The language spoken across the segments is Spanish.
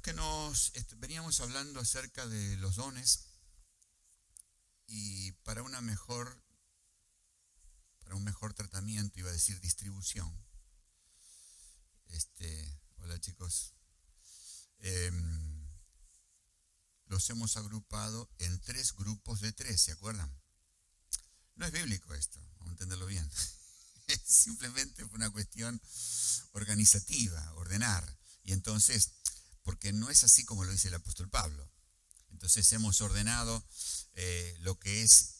los que veníamos hablando acerca de los dones y para un mejor tratamiento, iba a decir distribución. Hola chicos. Los hemos agrupado en 3 grupos de 3, ¿se acuerdan? No es bíblico esto, vamos a entenderlo bien. Simplemente fue una cuestión organizativa, ordenar. Y entonces, porque no es así como lo dice el apóstol Pablo. Entonces hemos ordenado lo que es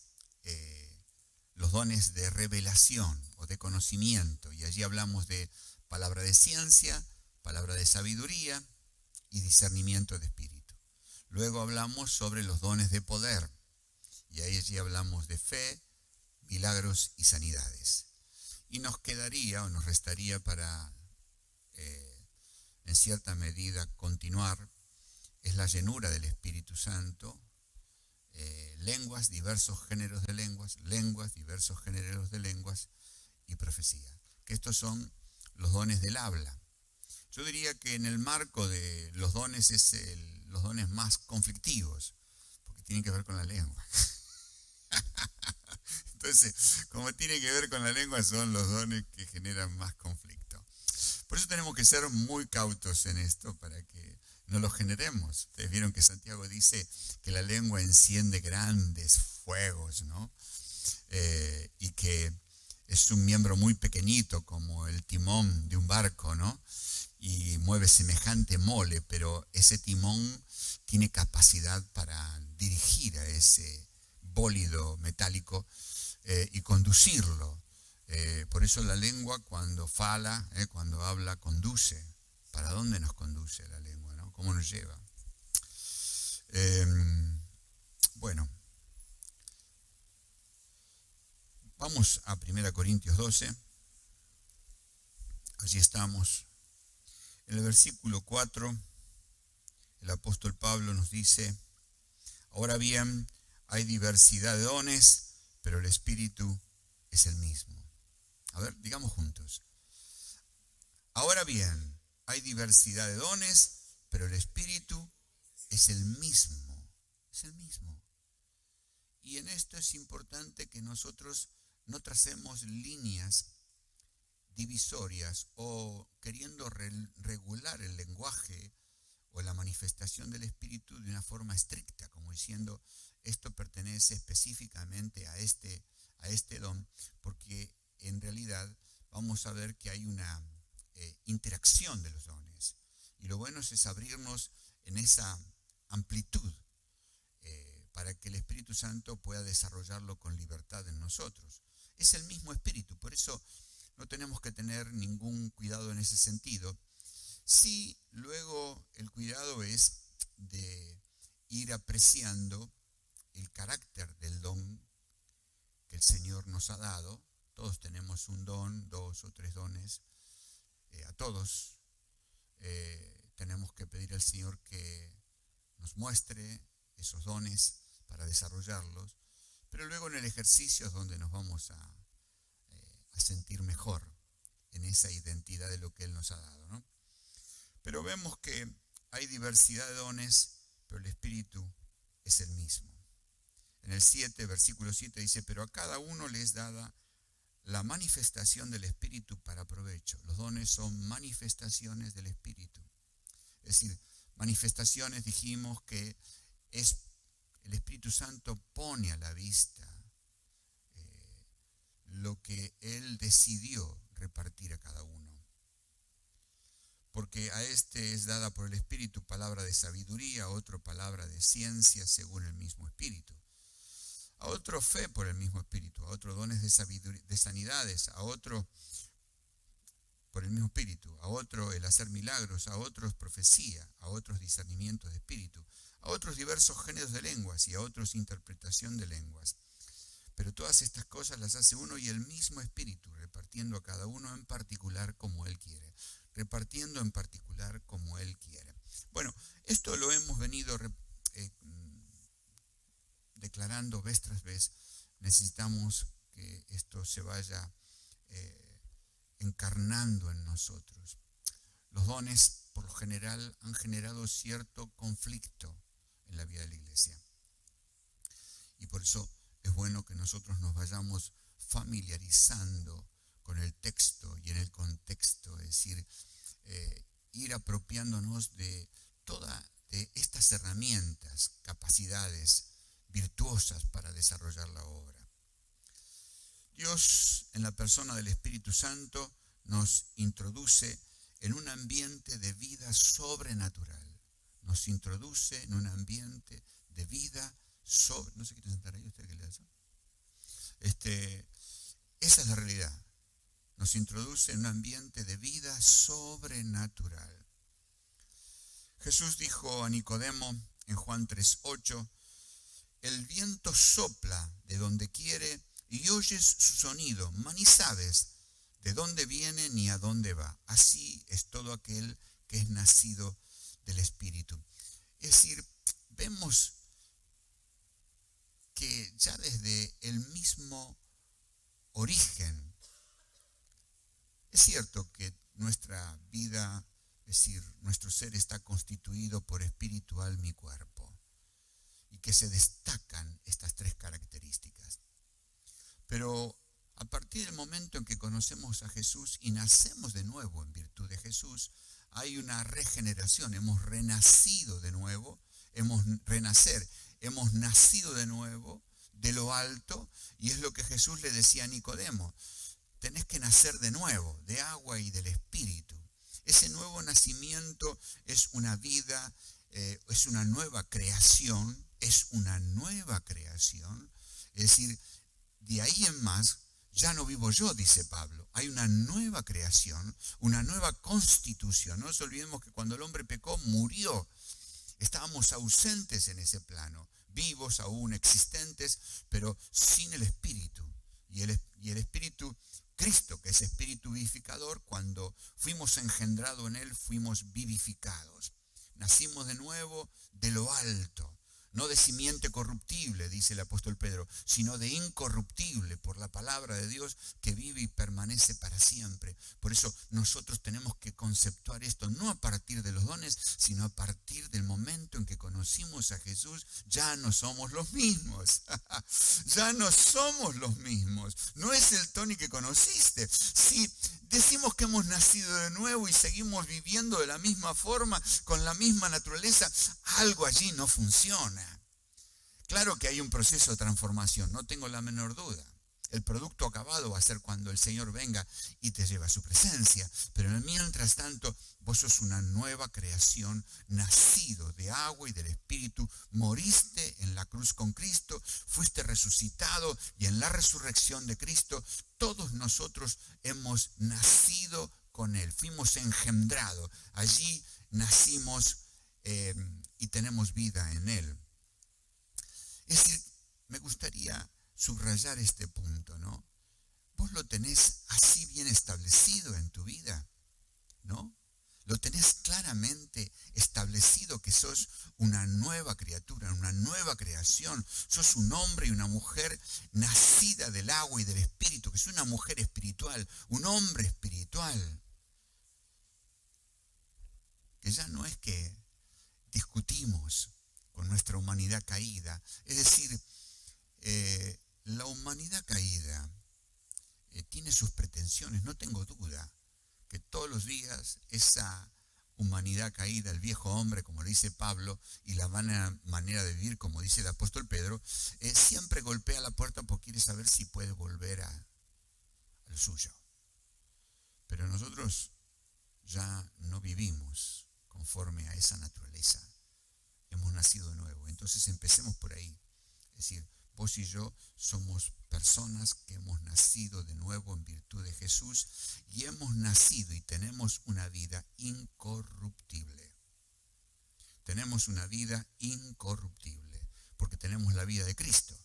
los dones de revelación o de conocimiento. Y allí hablamos de palabra de ciencia, palabra de sabiduría y discernimiento de espíritu. Luego hablamos sobre los dones de poder. Y allí hablamos de fe, milagros y sanidades. Y nos quedaría o nos restaría para, en cierta medida, continuar, es la llenura del Espíritu Santo, lenguas, diversos géneros de lenguas, diversos géneros de lenguas y profecía. Que estos son los dones del habla. Yo diría que en el marco de los dones es los dones más conflictivos, porque tienen que ver con la lengua. Entonces, como tiene que ver con la lengua, son los dones que generan más conflicto. Por eso tenemos que ser muy cautos en esto para que no lo generemos. Ustedes vieron que Santiago dice que la lengua enciende grandes fuegos, ¿no? Y que es un miembro muy pequeñito, como el timón de un barco, ¿no? Y mueve semejante mole, pero ese timón tiene capacidad para dirigir a ese bólido metálico y conducirlo. Por eso la lengua cuando cuando habla, conduce. ¿Para dónde nos conduce la lengua, no? ¿Cómo nos lleva? Bueno, vamos a 1 Corintios 12. Allí estamos. En el versículo 4, el apóstol Pablo nos dice: ahora bien, hay diversidad de dones, pero el Espíritu es el mismo. A ver, digamos juntos. Ahora bien, hay diversidad de dones, pero el Espíritu es el mismo. Es el mismo. Y en esto es importante que nosotros no tracemos líneas divisorias o queriendo regular el lenguaje o la manifestación del Espíritu de una forma estricta, como diciendo esto pertenece específicamente a este don, porque en realidad vamos a ver que hay una interacción de los dones. Y lo bueno es abrirnos en esa amplitud para que el Espíritu Santo pueda desarrollarlo con libertad en nosotros. Es el mismo Espíritu, por eso no tenemos que tener ningún cuidado en ese sentido. Sí, luego el cuidado es de ir apreciando el carácter del don que el Señor nos ha dado. Todos tenemos un don, 2 o 3 dones. A todos tenemos que pedir al Señor que nos muestre esos dones para desarrollarlos. Pero luego en el ejercicio es donde nos vamos a sentir mejor en esa identidad de lo que Él nos ha dado, ¿no? Pero vemos que hay diversidad de dones, pero el Espíritu es el mismo. En el 7, versículo 7 dice: pero a cada uno le es dada la manifestación del Espíritu para provecho. Los dones son manifestaciones del Espíritu. Es decir, manifestaciones, dijimos que es el Espíritu Santo pone a la vista lo que Él decidió repartir a cada uno. Porque a este es dada por el Espíritu palabra de sabiduría, a otro palabra de ciencia según el mismo Espíritu, a otro fe por el mismo Espíritu, a otro dones de sabiduría, de sanidades, a otro por el mismo Espíritu, a otro el hacer milagros, a otros profecía, a otros discernimientos de espíritu, a otros diversos géneros de lenguas y a otros interpretación de lenguas. Pero todas estas cosas las hace uno y el mismo Espíritu, repartiendo a cada uno en particular como Él quiere. Repartiendo en particular como Él quiere. Bueno, esto lo hemos venido declarando vez tras vez. Necesitamos que esto se vaya encarnando en nosotros. los dones por lo general han generado cierto conflicto en la vida de la iglesia. Y por eso es bueno que nosotros nos vayamos familiarizando con el texto y en el contexto, es decir, ir apropiándonos de todas estas herramientas, capacidades virtuosas para desarrollar la obra. Dios, en la persona del Espíritu Santo, nos introduce en un ambiente de vida sobrenatural. Nos introduce en un ambiente de vida sobre... ¿No se quiere sentar ahí usted que le da eso? Esa es la realidad. Nos introduce en un ambiente de vida sobrenatural. Jesús dijo a Nicodemo en Juan 3:8, el viento sopla de donde quiere y oyes su sonido, mas ni sabes de dónde viene ni a dónde va. Así es todo aquel que es nacido del Espíritu. Es decir, vemos que ya desde el mismo origen, es cierto que nuestra vida, es decir, nuestro ser está constituido por espíritu, alma y cuerpo, y que se destacan estas tres características. Pero a partir del momento en que conocemos a Jesús y nacemos de nuevo en virtud de Jesús, hay una regeneración, hemos renacido de nuevo, hemos nacido de nuevo de lo alto, y es lo que Jesús le decía a Nicodemo, tenés que nacer de nuevo, de agua y del Espíritu. Ese nuevo nacimiento es una vida, es una nueva creación, es decir, de ahí en más, ya no vivo yo, dice Pablo. Hay una nueva creación, una nueva constitución. No nos olvidemos que cuando el hombre pecó, murió. Estábamos ausentes en ese plano, vivos aún, existentes, pero sin el Espíritu. Y el Espíritu, Cristo, que es Espíritu vivificador, cuando fuimos engendrados en Él, fuimos vivificados. Nacimos de nuevo de lo alto. No de simiente corruptible, dice el apóstol Pedro, sino de incorruptible por la palabra de Dios que vive y permanece para siempre. Por eso nosotros tenemos que conceptuar esto no a partir de los dones, sino a partir del momento en que conocimos a Jesús, ya no somos los mismos. Ya no somos los mismos. No es el Tony que conociste. Si decimos que hemos nacido de nuevo y seguimos viviendo de la misma forma, con la misma naturaleza, algo allí no funciona. Claro que hay un proceso de transformación, no tengo la menor duda. El producto acabado va a ser cuando el Señor venga y te lleva a su presencia. Pero mientras tanto, vos sos una nueva creación, nacido de agua y del Espíritu. Moriste en la cruz con Cristo, fuiste resucitado y en la resurrección de Cristo, todos nosotros hemos nacido con Él. Fuimos engendrados. Allí nacimos y tenemos vida en Él. Es decir, me gustaría subrayar este punto, ¿no? Vos lo tenés así bien establecido en tu vida, ¿no? Lo tenés claramente establecido que sos una nueva criatura, una nueva creación. Sos un hombre y una mujer nacida del agua y del Espíritu, que es una mujer espiritual, un hombre espiritual. Que ya no es que discutimos con nuestra humanidad caída. Es decir, la humanidad caída tiene sus pretensiones, no tengo duda que todos los días esa humanidad caída, el viejo hombre, como le dice Pablo, y la manera de vivir, como dice el apóstol Pedro, siempre golpea la puerta porque quiere saber si puede volver a lo suyo. Pero nosotros ya no vivimos conforme a esa naturaleza. Hemos nacido de nuevo. Entonces empecemos por ahí. Es decir, vos y yo somos personas que hemos nacido de nuevo en virtud de Jesús y hemos nacido y tenemos una vida incorruptible. Tenemos una vida incorruptible porque tenemos la vida de Cristo.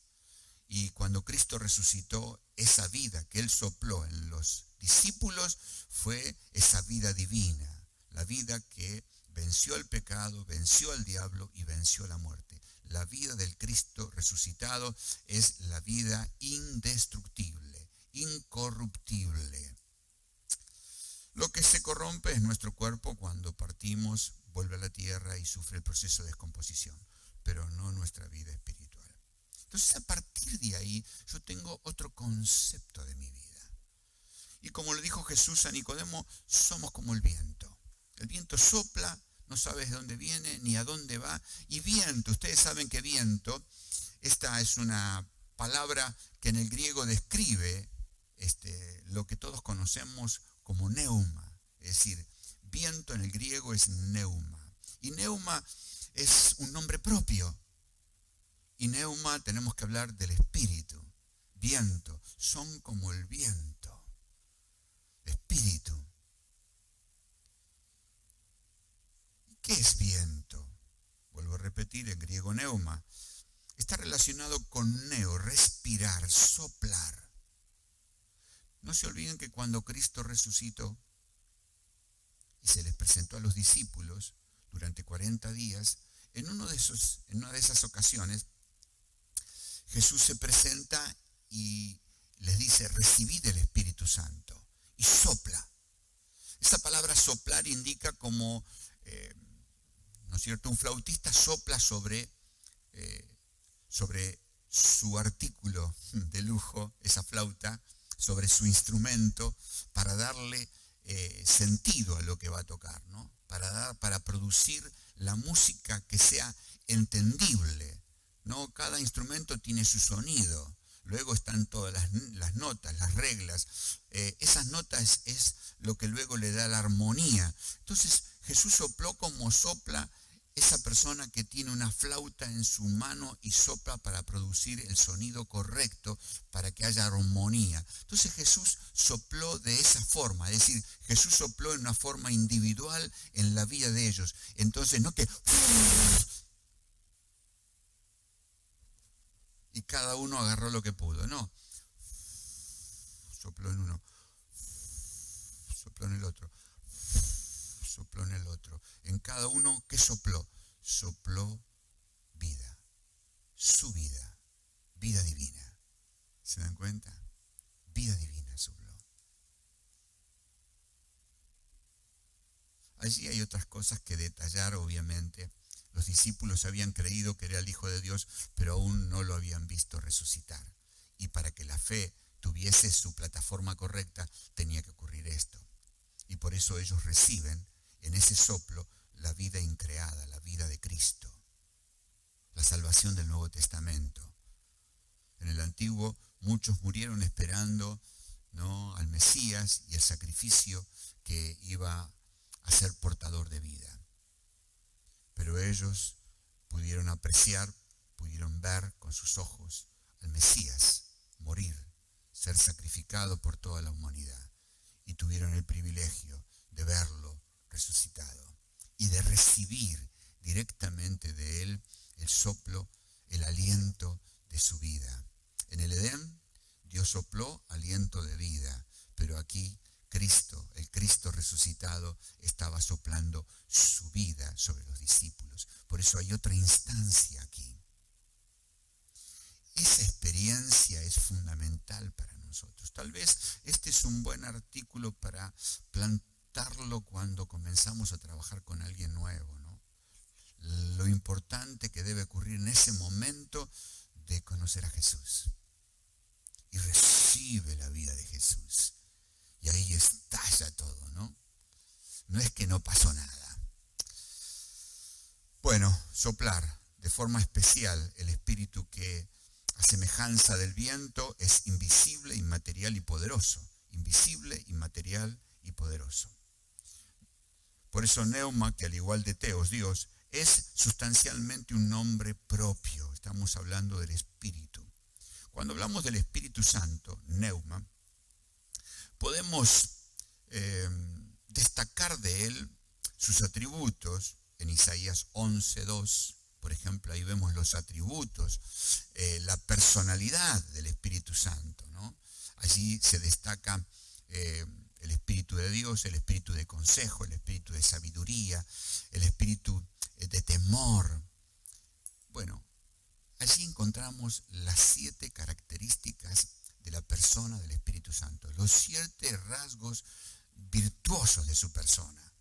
Y cuando Cristo resucitó, esa vida que Él sopló en los discípulos fue esa vida divina, la vida que venció el pecado, venció al diablo y venció la muerte. La vida del Cristo resucitado es la vida indestructible, incorruptible. Lo que se corrompe es nuestro cuerpo cuando partimos, vuelve a la tierra y sufre el proceso de descomposición, pero no nuestra vida espiritual. Entonces, a partir de ahí, yo tengo otro concepto de mi vida. Y como le dijo Jesús a Nicodemo, somos como el viento. El viento sopla, no sabes de dónde viene ni a dónde va. Y viento, ustedes saben que viento, esta es una palabra que en el griego describe lo que todos conocemos como neuma. Es decir, viento en el griego es neuma. Y neuma es un nombre propio. Y neuma tenemos que hablar del espíritu. Viento, son como el viento. Espíritu. ¿Qué es viento? Vuelvo a repetir, en griego neuma. Está relacionado con neo, respirar, soplar. No se olviden que cuando Cristo resucitó y se les presentó a los discípulos durante 40 días, en una de esas ocasiones, Jesús se presenta y les dice, recibid el Espíritu Santo. Y sopla. Esa palabra soplar indica como, ¿no es cierto? Un flautista sopla sobre su artículo de lujo, esa flauta, sobre su instrumento, para darle sentido a lo que va a tocar, ¿no? Para producir la música que sea entendible, ¿no? Cada instrumento tiene su sonido. Luego están todas las notas, las reglas. Esas notas es lo que luego le da la armonía. Entonces Jesús sopló como sopla esa persona que tiene una flauta en su mano y sopla para producir el sonido correcto, para que haya armonía. Entonces Jesús sopló de esa forma, es decir, Jesús sopló en una forma individual en la vida de ellos. Entonces no que... y cada uno agarró lo que pudo, no. Sopló en uno, sopló en el otro, sopló en el otro. En cada uno, ¿qué sopló? Sopló vida, su vida, vida divina. ¿Se dan cuenta? Vida divina sopló. Allí hay otras cosas que detallar, obviamente. Los discípulos habían creído que era el Hijo de Dios, pero aún no lo habían visto resucitar. Y para que la fe tuviese su plataforma correcta, tenía que ocurrir esto. Y por eso ellos reciben en ese soplo la vida increada, la vida de Cristo, la salvación del Nuevo Testamento. En el Antiguo muchos murieron esperando, ¿no?, al Mesías y el sacrificio que iba a ser portador de vida. Pero ellos pudieron apreciar, pudieron ver con sus ojos al Mesías morir, ser sacrificado por toda la humanidad. Y tuvieron el privilegio de verlo resucitado y de recibir directamente de él el soplo, el aliento de su vida. En el Edén, Dios sopló aliento de vida, pero aquí Cristo, el Cristo resucitado, estaba soplando su vida sobre los discípulos. Por eso hay otra instancia aquí. Esa experiencia es fundamental para nosotros. Tal vez este es un buen artículo para plantarlo cuando comenzamos a trabajar con alguien nuevo, ¿no? Lo importante que debe ocurrir en ese momento de conocer a Jesús. Y recibe la vida de Jesús. Y ahí estalla todo, ¿no? No es que no pasó nada. Bueno, soplar de forma especial el espíritu que a semejanza del viento es invisible, inmaterial y poderoso. Invisible, inmaterial y poderoso. Por eso neuma, que al igual de teos, Dios, es sustancialmente un nombre propio. Estamos hablando del espíritu. Cuando hablamos del Espíritu Santo, neuma, podemos destacar de él sus atributos. En Isaías 11:2, por ejemplo, ahí vemos los atributos, la personalidad del Espíritu Santo, ¿no? Allí se destaca el Espíritu de Dios, el Espíritu de consejo, el Espíritu de sabiduría, el Espíritu de temor. Bueno, allí encontramos las 7 características de la persona del Espíritu Santo, los 7 rasgos virtuosos de su persona.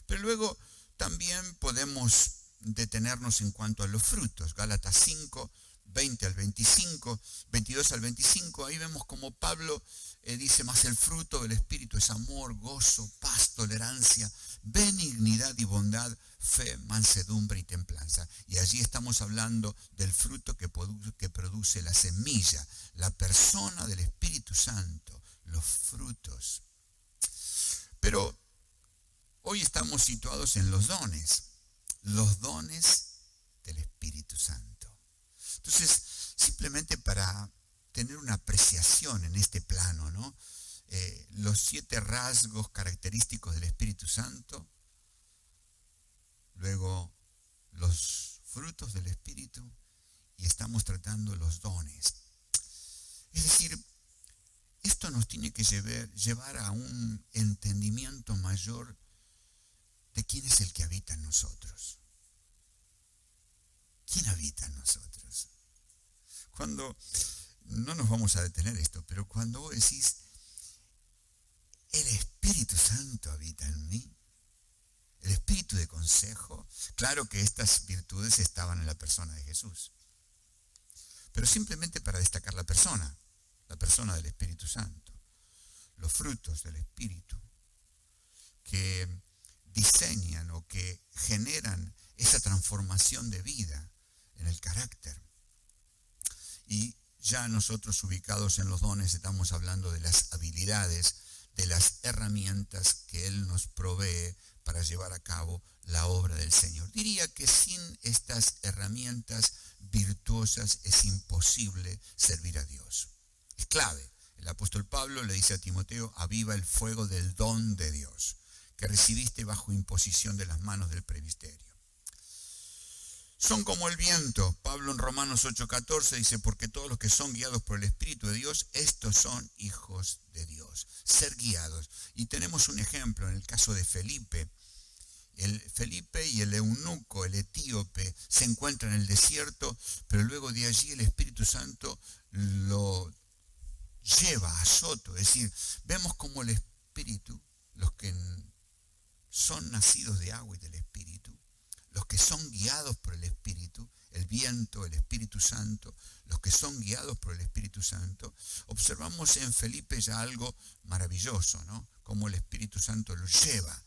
Pero luego también podemos detenernos en cuanto a los frutos. Gálatas 5, 20 al 25, 22 al 25, ahí vemos como Pablo dice, más el fruto del Espíritu es amor, gozo, paz, tolerancia, benignidad y bondad, fe, mansedumbre y templanza. Y allí estamos hablando del fruto que produce la semilla, la persona del Espíritu Santo, los frutos. Pero hoy estamos situados en los dones del Espíritu Santo. Entonces, simplemente para tener una apreciación en este plano, ¿no? Los 7 rasgos característicos del Espíritu Santo, luego los frutos del Espíritu y estamos tratando los dones. Es decir, esto nos tiene que llevar a un entendimiento mayor de quién es el que habita en nosotros. ¿Quién habita en nosotros? Cuando, no nos vamos a detener esto, pero cuando vos decís, el Espíritu Santo habita en mí, el espíritu de consejo, claro que estas virtudes estaban en la persona de Jesús, pero simplemente para destacar la persona del Espíritu Santo, los frutos del Espíritu, que diseñan o que generan esa transformación de vida en el carácter. Y ya nosotros ubicados en los dones estamos hablando de las habilidades, de las herramientas que Él nos provee para llevar a cabo la obra del Señor. Diría que sin estas herramientas virtuosas es imposible servir a Dios. Es clave. El apóstol Pablo le dice a Timoteo, aviva el fuego del don de Dios, que recibiste bajo imposición de las manos del presbiterio. Son como el viento. Pablo en Romanos 8:14 dice, porque todos los que son guiados por el Espíritu de Dios, estos son hijos de Dios. Ser guiados. Y tenemos un ejemplo en el caso de Felipe. Felipe y el eunuco, el etíope, se encuentran en el desierto, pero luego de allí el Espíritu Santo lo lleva a Azoto. Es decir, vemos como el Espíritu, los que son nacidos de agua y del Espíritu, los que son guiados por el Espíritu, el viento, el Espíritu Santo, los que son guiados por el Espíritu Santo, observamos en Felipe ya algo maravilloso, ¿no? Como el Espíritu Santo lo lleva.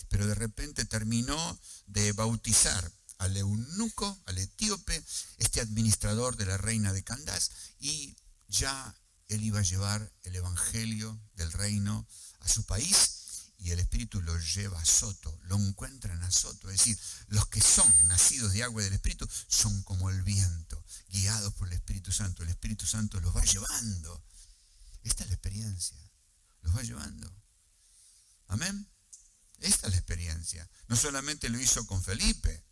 Pero de repente terminó de bautizar al eunuco, al etíope, este administrador de la reina de Candás, y ya él iba a llevar el evangelio del reino a su país, y el Espíritu lo lleva a Azoto, lo encuentra en Azoto. Es decir, los que son nacidos de agua y del Espíritu son como el viento, guiados por el Espíritu Santo. El Espíritu Santo los va llevando. Esta es la experiencia, los va llevando. Amén. Esta es la experiencia. No solamente lo hizo con Felipe,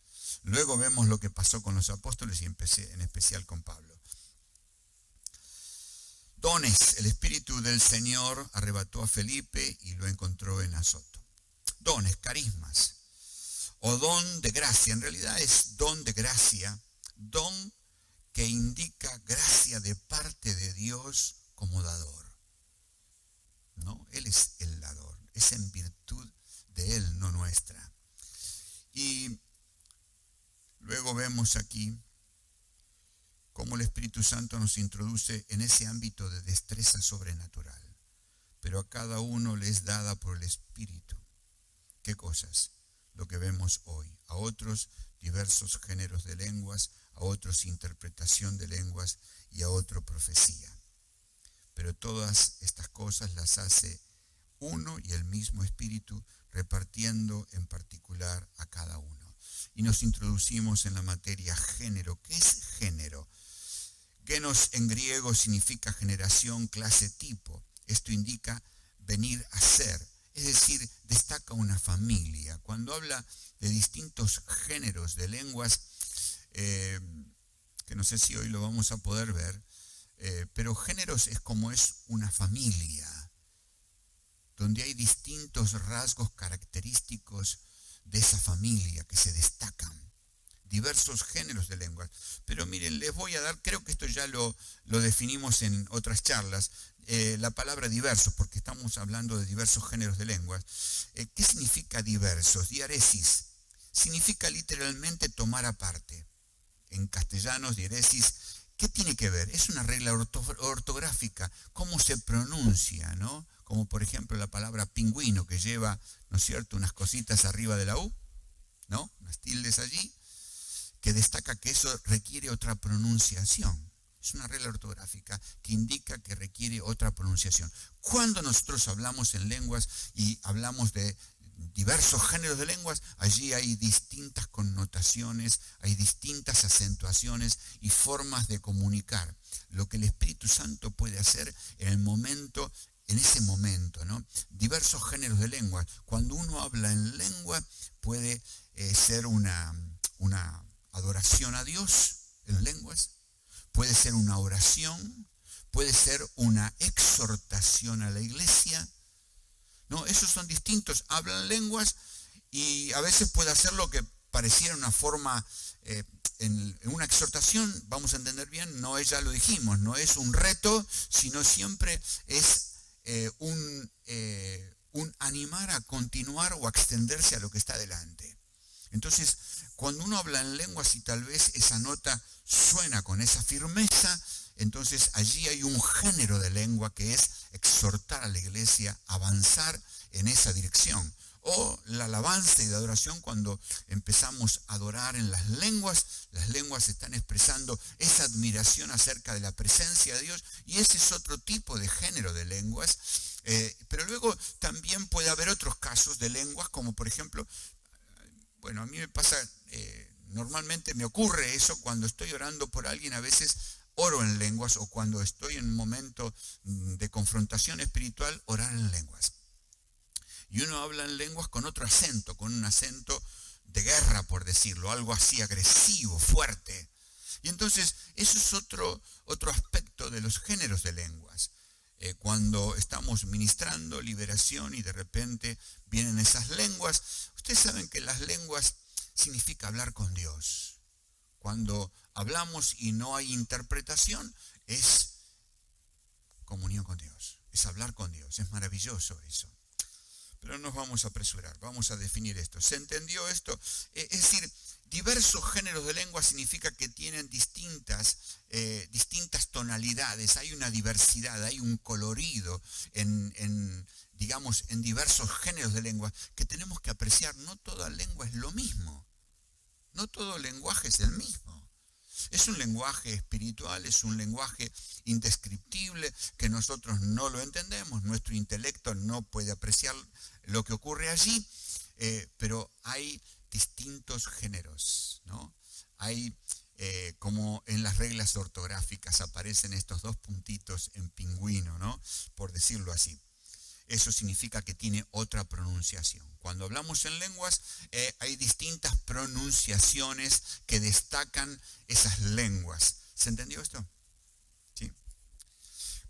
luego vemos lo que pasó con los apóstoles y en especial con Pablo. Dones. El Espíritu del Señor arrebató a Felipe y lo encontró en Azoto. Dones, carismas, o don de gracia. En realidad es don de gracia, don que indica gracia de parte de Dios como dador. ¿No? Él es el dador, es en virtud de Él, no nuestra. Y luego vemos aquí cómo el Espíritu Santo nos introduce en ese ámbito de destreza sobrenatural. Pero a cada uno le es dada por el Espíritu. ¿Qué cosas? Lo que vemos hoy. A otros diversos géneros de lenguas, a otros interpretación de lenguas y a otro profecía. Pero todas estas cosas las hace uno y el mismo Espíritu, repartiendo en particular a cada uno. Y nos introducimos en la materia género. ¿Qué es género? Genos en griego significa generación, clase, tipo. Esto indica venir a ser, es decir, destaca una familia. Cuando habla de distintos géneros de lenguas, que no sé si hoy lo vamos a poder ver, pero géneros es como es una familia, donde hay distintos rasgos característicos de esa familia que se destacan. diversos géneros de lenguas. Pero miren, les voy a dar, creo que esto ya lo definimos en otras charlas, la palabra diversos, porque estamos hablando de diversos géneros de lenguas. ¿Qué significa diversos? Diaresis significa literalmente tomar aparte. En castellano, diaresis, ¿qué tiene que ver? Es una regla ortográfica, cómo se pronuncia, ¿no? Como por ejemplo la palabra pingüino, que lleva, ¿no es cierto?, unas cositas arriba de la U, ¿no? Unas tildes allí, que destaca que eso requiere otra pronunciación. Es una regla ortográfica que indica que requiere otra pronunciación. Cuando nosotros hablamos en lenguas y hablamos de diversos géneros de lenguas, allí hay distintas connotaciones, hay distintas acentuaciones y formas de comunicar. Lo que el Espíritu Santo puede hacer en ese momento, ¿no? Diversos géneros de lenguas. Cuando uno habla en lengua, puede ser una adoración a Dios en lenguas, puede ser una oración, puede ser una exhortación a la iglesia. No, esos son distintos. Hablan lenguas y a veces puede hacer lo que pareciera una forma, en una exhortación, vamos a entender bien, no es, ya lo dijimos, no es un reto, sino siempre es un animar a continuar o a extenderse a lo que está delante. Entonces, cuando uno habla en lenguas y tal vez esa nota suena con esa firmeza, entonces allí hay un género de lengua que es exhortar a la iglesia a avanzar en esa dirección. O la alabanza y la adoración, cuando empezamos a adorar en las lenguas están expresando esa admiración acerca de la presencia de Dios, y ese es otro tipo de género de lenguas. Pero luego también puede haber otros casos de lenguas, como por ejemplo, bueno, a mí me pasa, normalmente me ocurre eso cuando estoy orando por alguien, a veces oro en lenguas, o cuando estoy en un momento de confrontación espiritual, orar en lenguas. Y uno habla en lenguas con otro acento, con un acento de guerra, por decirlo, algo así agresivo, fuerte. Y entonces, eso es otro aspecto de los géneros de lenguas. Cuando estamos ministrando liberación y de repente vienen esas lenguas, ustedes saben que las lenguas significa hablar con Dios. Cuando hablamos y no hay interpretación, es comunión con Dios, es hablar con Dios, es maravilloso eso. Pero no nos vamos a apresurar, vamos a definir esto. ¿Se entendió esto? Es decir, diversos géneros de lengua significa que tienen distintas tonalidades, hay una diversidad, hay un colorido en diversos géneros de lengua que tenemos que apreciar. No toda lengua es lo mismo, no todo lenguaje es el mismo. Es un lenguaje espiritual, es un lenguaje indescriptible que nosotros no lo entendemos, nuestro intelecto no puede apreciar lo que ocurre allí, pero hay distintos géneros, ¿no? Hay, como en las reglas ortográficas aparecen estos dos puntitos en pingüino, ¿no? Por decirlo así. Eso significa que tiene otra pronunciación. Cuando hablamos en lenguas, hay distintas pronunciaciones que destacan esas lenguas. ¿Se entendió esto? Sí.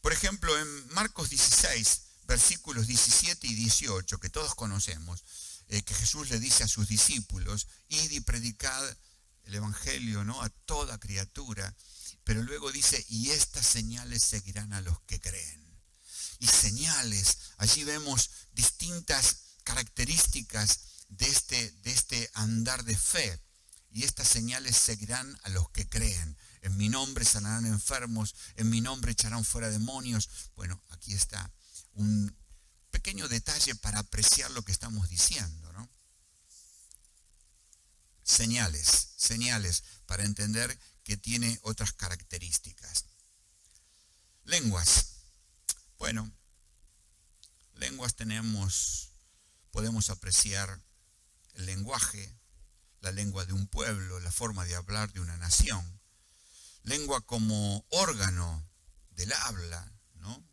Por ejemplo, en Marcos 16, versículos 17 y 18, que todos conocemos, que Jesús le dice a sus discípulos: id y predicad el evangelio, ¿no?, a toda criatura. Pero luego dice: y estas señales seguirán a los que creen. Y señales, allí vemos distintas características de este andar de fe. Y estas señales seguirán a los que creen. En mi nombre sanarán enfermos, en mi nombre echarán fuera demonios. Bueno, aquí está un pequeño detalle para apreciar lo que estamos diciendo, ¿no? Señales para entender que tiene otras características. Lenguas. Bueno, lenguas podemos apreciar el lenguaje, la lengua de un pueblo, la forma de hablar de una nación. Lengua como órgano del habla, ¿no?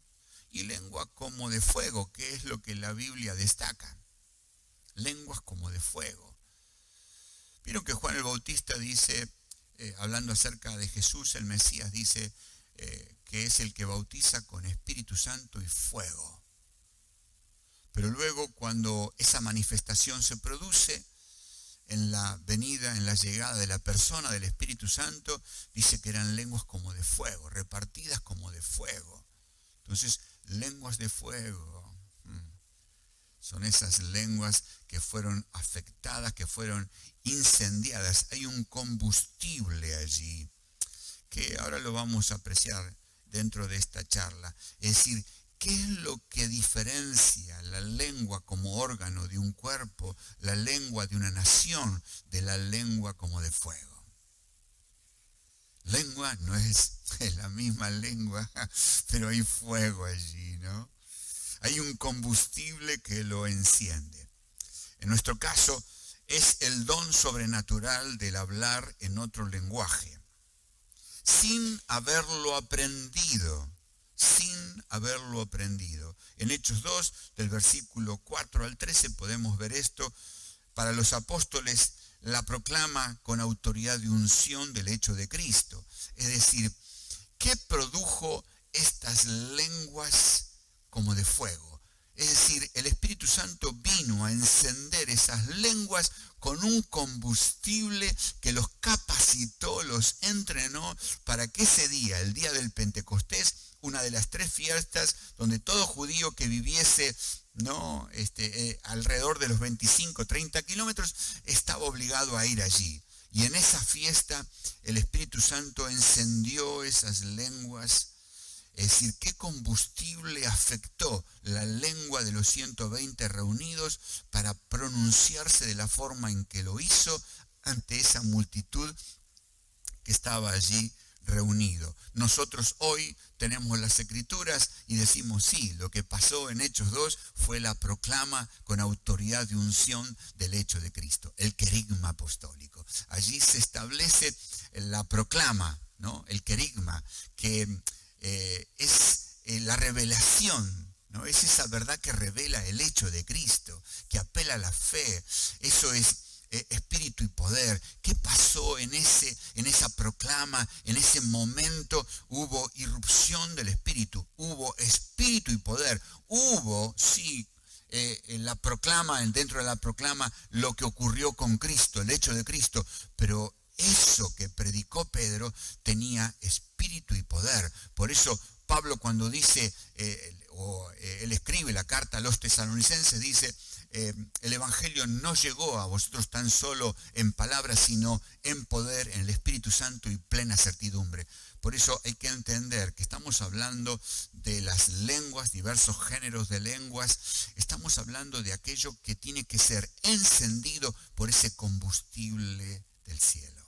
Y lengua como de fuego, que es lo que la Biblia destaca. Lenguas como de fuego. Vieron que Juan el Bautista dice, hablando acerca de Jesús, el Mesías, dice que es el que bautiza con Espíritu Santo y fuego. Pero luego, cuando esa manifestación se produce, en la venida, en la llegada de la persona del Espíritu Santo, dice que eran lenguas como de fuego, repartidas como de fuego. Entonces, lenguas de fuego son esas lenguas que fueron afectadas, que fueron incendiadas. Hay un combustible allí, que ahora lo vamos a apreciar dentro de esta charla. Es decir, ¿qué es lo que diferencia la lengua como órgano de un cuerpo, la lengua de una nación, de la lengua como de fuego? Lengua no es la misma lengua, pero hay fuego allí, ¿no? Hay un combustible que lo enciende. En nuestro caso, es el don sobrenatural del hablar en otro lenguaje, sin haberlo aprendido. En Hechos 2, del versículo 4 al 13, podemos ver esto. Para los apóstoles, la proclama con autoridad de unción del hecho de Cristo. Es decir, ¿qué produjo estas lenguas como de fuego? Es decir, el Espíritu Santo vino a encender esas lenguas con un combustible que los capacitó, los entrenó para que ese día, el día del Pentecostés, una de las 3 fiestas donde todo judío que viviese alrededor de los 25, 30 kilómetros, estaba obligado a ir allí. Y en esa fiesta el Espíritu Santo encendió esas lenguas. Es decir, ¿qué combustible afectó la lengua de los 120 reunidos para pronunciarse de la forma en que lo hizo ante esa multitud que estaba allí reunido? Nosotros hoy tenemos las Escrituras y decimos sí, lo que pasó en Hechos 2 fue la proclama con autoridad de unción del hecho de Cristo, el querigma apostólico. Allí se establece la proclama, ¿no? El querigma, que es la revelación, ¿no? Es esa verdad que revela el hecho de Cristo, que apela a la fe. Eso es espíritu y poder. ¿Qué pasó en esa proclama? En ese momento hubo irrupción del espíritu, hubo espíritu y poder, hubo, sí, la proclama, dentro de la proclama, lo que ocurrió con Cristo, el hecho de Cristo, pero eso que predicó Pedro tenía espíritu y poder. Por eso Pablo, cuando dice, él escribe la carta a los tesalonicenses, dice, el Evangelio no llegó a vosotros tan solo en palabras, sino en poder, en el Espíritu Santo y plena certidumbre. Por eso hay que entender que estamos hablando de las lenguas, diversos géneros de lenguas. Estamos hablando de aquello que tiene que ser encendido por ese combustible del cielo.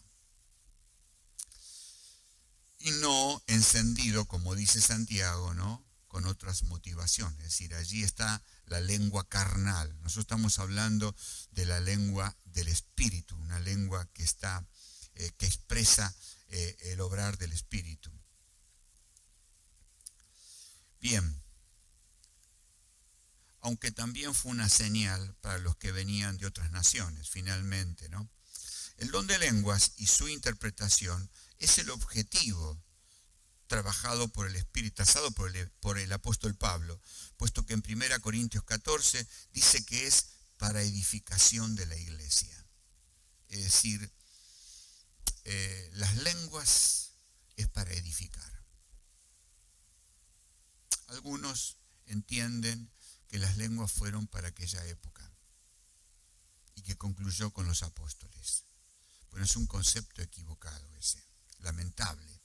Y no encendido, como dice Santiago, ¿no?, con otras motivaciones. Es decir, allí está la lengua carnal. Nosotros estamos hablando de la lengua del Espíritu, una lengua que expresa el obrar del Espíritu. Bien, aunque también fue una señal para los que venían de otras naciones, finalmente, ¿no? El don de lenguas y su interpretación es el objetivo trabajado por el Espíritu, trazado por el apóstol Pablo, puesto que en 1 Corintios 14 dice que es para edificación de la iglesia. Es decir, las lenguas es para edificar. Algunos entienden que las lenguas fueron para aquella época y que concluyó con los apóstoles. Bueno, es un concepto equivocado ese, lamentable,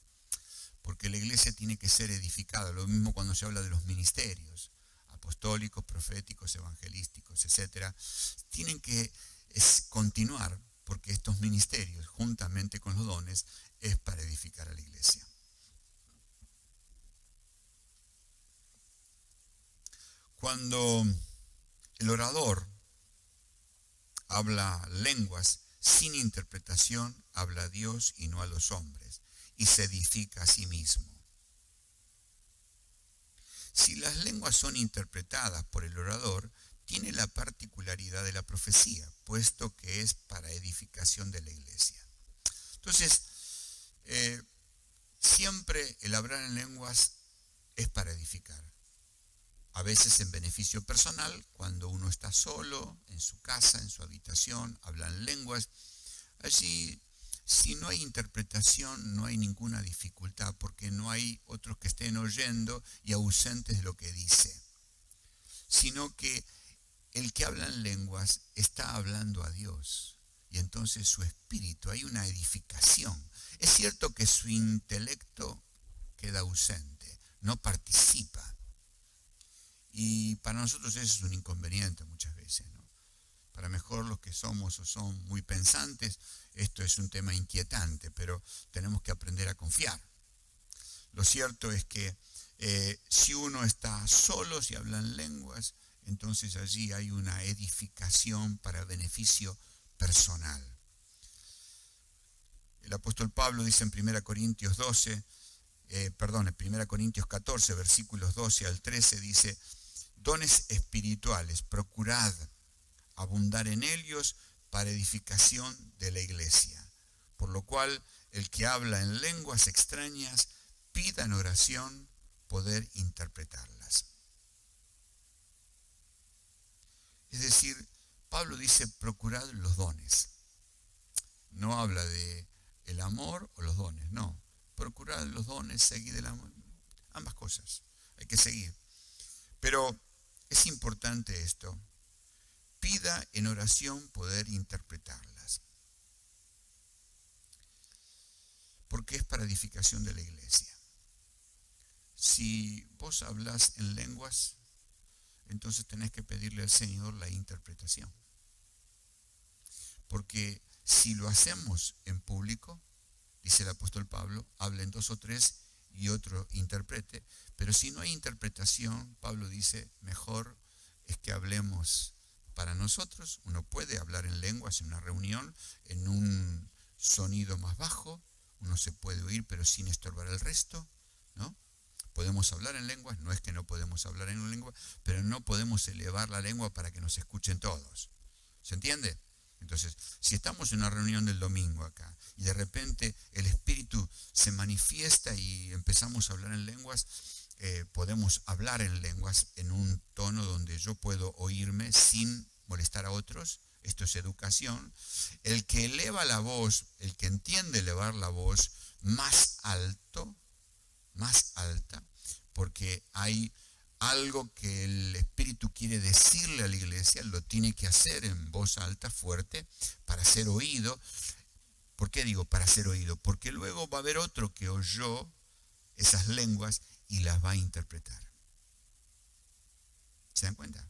porque la iglesia tiene que ser edificada. Lo mismo cuando se habla de los ministerios apostólicos, proféticos, evangelísticos, etc. Tienen que continuar, porque estos ministerios, juntamente con los dones, es para edificar a la iglesia. Cuando el orador habla lenguas sin interpretación, habla a Dios y no a los hombres, y se edifica a sí mismo. Si las lenguas son interpretadas por el orador, tiene la particularidad de la profecía, puesto que es para edificación de la iglesia. Entonces, siempre el hablar en lenguas es para edificar. A veces en beneficio personal, cuando uno está solo, en su casa, en su habitación, hablan lenguas. Allí, si no hay interpretación, no hay ninguna dificultad, porque no hay otros que estén oyendo y ausentes de lo que dice, sino que el que habla en lenguas está hablando a Dios, y entonces su espíritu, hay una edificación. Es cierto que su intelecto queda ausente, no participa, y para nosotros eso es un inconveniente muchas veces, ¿no? Para mejor los que somos o son muy pensantes, esto es un tema inquietante, pero tenemos que aprender a confiar. Lo cierto es que si uno está solo, si hablan lenguas, entonces allí hay una edificación para beneficio personal. El apóstol Pablo dice en 1 Corintios 14, versículos 12 al 13, dice: dones espirituales, procurad abundar en ellos para edificación de la iglesia. Por lo cual, el que habla en lenguas extrañas, pida en oración poder interpretarlas. Es decir, Pablo dice: procurad los dones. No habla de el amor o los dones, no. Procurad los dones, seguid el amor. Ambas cosas, hay que seguir. Pero es importante esto. Pida en oración poder interpretarlas, porque es para edificación de la iglesia. Si vos hablas en lenguas, entonces tenés que pedirle al Señor la interpretación. Porque si lo hacemos en público, dice el apóstol Pablo, hablen 2 o 3 y otro interprete. Pero si no hay interpretación, Pablo dice, mejor es que hablemos para nosotros. Uno puede hablar en lenguas en una reunión, en un sonido más bajo, uno se puede oír pero sin estorbar al resto, ¿no? Podemos hablar en lenguas, no es que no podemos hablar en una lengua, pero no podemos elevar la lengua para que nos escuchen todos. ¿Se entiende? Entonces, si estamos en una reunión del domingo acá y de repente el Espíritu se manifiesta y empezamos a hablar en lenguas, podemos hablar en lenguas en un tono donde yo puedo oírme sin molestar a otros. Esto es educación. El que eleva la voz, el que entiende elevar la voz más alto, más alta, porque hay algo que el Espíritu quiere decirle a la iglesia, lo tiene que hacer en voz alta, fuerte, para ser oído. ¿Por qué digo para ser oído? Porque luego va a haber otro que oyó esas lenguas y las va a interpretar. ¿Se dan cuenta?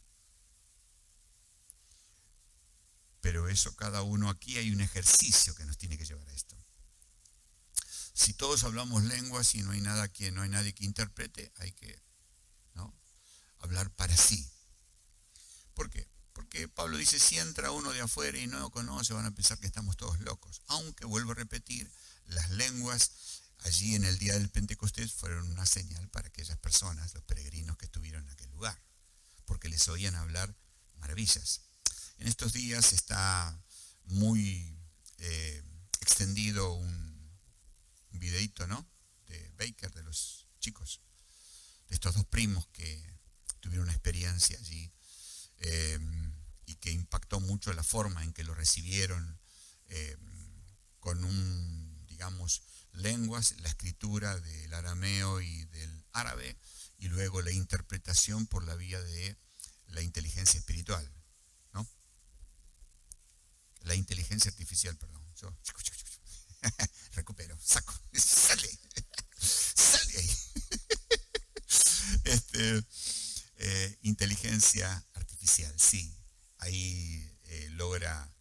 Pero eso, cada uno aquí hay un ejercicio que nos tiene que llevar a esto. Si todos hablamos lenguas y no hay nadie que interprete, hay que, ¿no?, hablar para sí. ¿Por qué? Porque Pablo dice, si entra uno de afuera y no lo conoce, van a pensar que estamos todos locos. Aunque, vuelvo a repetir, las lenguas allí en el día del Pentecostés fueron una señal para aquellas personas, los peregrinos que estuvieron en aquel lugar, porque les oían hablar maravillas. En estos días está muy extendido un videíto, ¿no?, de Baker, de los chicos, de estos dos primos que tuvieron una experiencia allí y que impactó mucho la forma en que lo recibieron, con digamos, lenguas, la escritura del arameo y del árabe, y luego la interpretación por la vía de la inteligencia espiritual, ¿no? La inteligencia artificial, perdón. Yo recupero, saco, sale ahí. Inteligencia artificial, sí. Ahí logra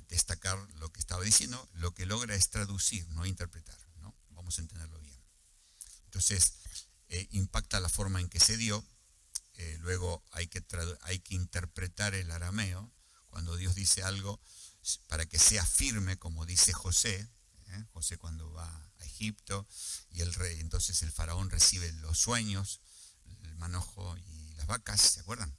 destacar lo que estaba diciendo. Lo que logra es traducir, no interpretar, ¿no? Vamos a entenderlo bien. Entonces, impacta la forma en que se dio. Luego hay que interpretar el arameo. Cuando Dios dice algo, para que sea firme, como dice José. José cuando va a Egipto y el rey, entonces el faraón recibe los sueños, el manojo y las vacas, ¿se acuerdan?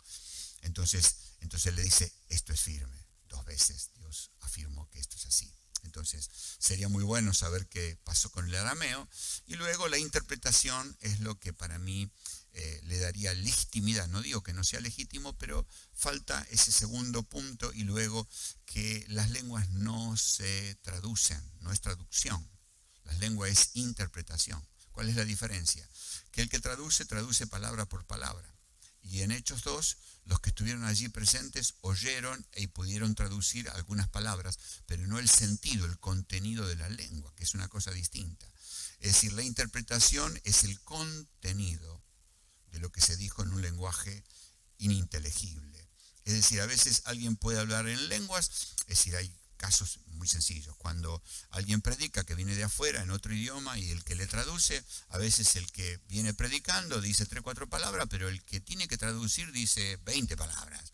Entonces le dice, esto es firme. 2 veces Dios afirmó que esto es así. Entonces, sería muy bueno saber qué pasó con el arameo. Y luego la interpretación es lo que para mí le daría legitimidad. No digo que no sea legítimo, pero falta ese segundo punto y luego que las lenguas no se traducen, no es traducción. Las lenguas es interpretación. ¿Cuál es la diferencia? Que el que traduce, traduce palabra por palabra. Y en Hechos 2, los que estuvieron allí presentes oyeron y pudieron traducir algunas palabras, pero no el sentido, el contenido de la lengua, que es una cosa distinta. Es decir, la interpretación es el contenido de lo que se dijo en un lenguaje ininteligible. Es decir, a veces alguien puede hablar en lenguas, es decir, hay casos muy sencillos. Cuando alguien predica que viene de afuera en otro idioma y el que le traduce, a veces el que viene predicando dice 3 o 4 palabras, pero el que tiene que traducir dice 20 palabras.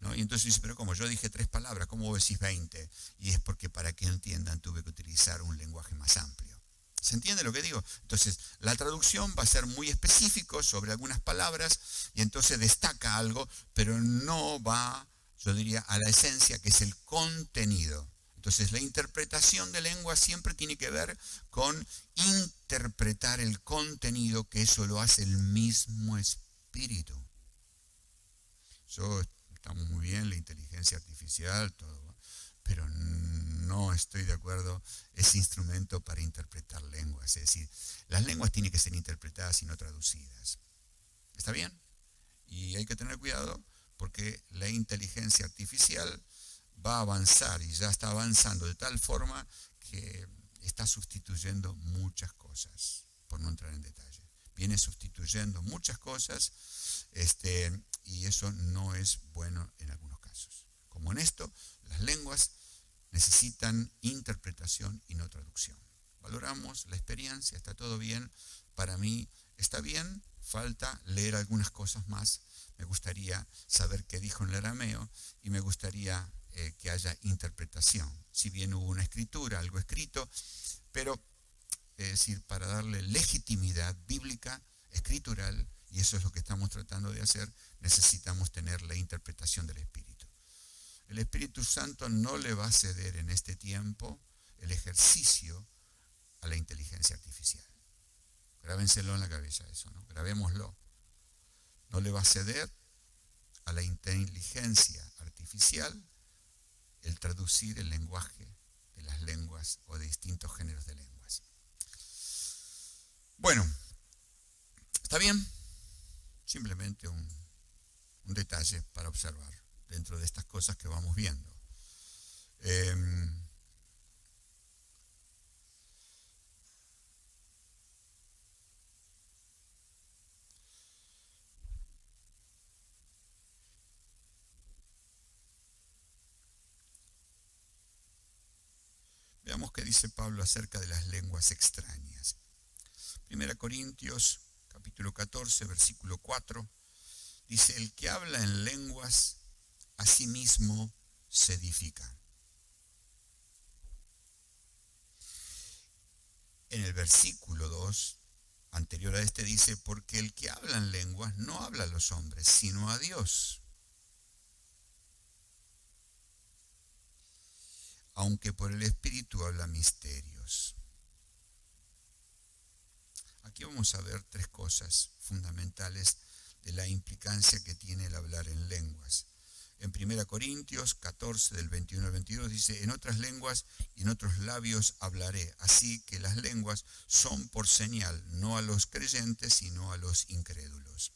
¿No? Y entonces dice, pero como yo dije 3 palabras, ¿cómo vos decís 20? Y es porque para que entiendan tuve que utilizar un lenguaje más amplio. ¿Se entiende lo que digo? Entonces, la traducción va a ser muy específico sobre algunas palabras y entonces destaca algo, pero no va, yo diría, a la esencia, que es el contenido. Entonces, la interpretación de lengua siempre tiene que ver con interpretar el contenido, que eso lo hace el mismo espíritu. Estamos muy bien, la inteligencia artificial, todo, pero no estoy de acuerdo ese instrumento para interpretar lenguas. Es decir, las lenguas tienen que ser interpretadas y no traducidas. ¿Está bien? Y hay que tener cuidado porque la inteligencia artificial va a avanzar y ya está avanzando de tal forma que está sustituyendo muchas cosas, por no entrar en detalle. Viene sustituyendo muchas cosas y eso no es bueno en algunos casos. Como en esto, las lenguas necesitan interpretación y no traducción. Valoramos la experiencia, está todo bien, para mí está bien, falta leer algunas cosas más, me gustaría saber qué dijo en el arameo y me gustaría que haya interpretación, si bien hubo una escritura, algo escrito, pero es decir, para darle legitimidad bíblica, escritural, y eso es lo que estamos tratando de hacer, necesitamos tener la interpretación del Espíritu. El Espíritu Santo no le va a ceder en este tiempo el ejercicio a la inteligencia artificial. Grábenselo en la cabeza eso, ¿no? Grabémoslo. No le va a ceder a la inteligencia artificial el traducir el lenguaje de las lenguas o de distintos géneros de lenguas. Bueno, ¿está bien? Simplemente un detalle para observar dentro de estas cosas que vamos viendo. Veamos qué dice Pablo acerca de las lenguas extrañas. 1 Corintios capítulo 14, versículo 4, dice, el que habla en lenguas a sí mismo se edifica. En el versículo 2, anterior a este, dice, porque el que habla en lenguas no habla a los hombres, sino a Dios. Aunque por el Espíritu habla misterios. Aquí vamos a ver 3 cosas fundamentales de la implicancia que tiene el hablar en lenguas. En 1 Corintios 14, del 21 al 22, dice, en otras lenguas y en otros labios hablaré, así que las lenguas son por señal, no a los creyentes, sino a los incrédulos.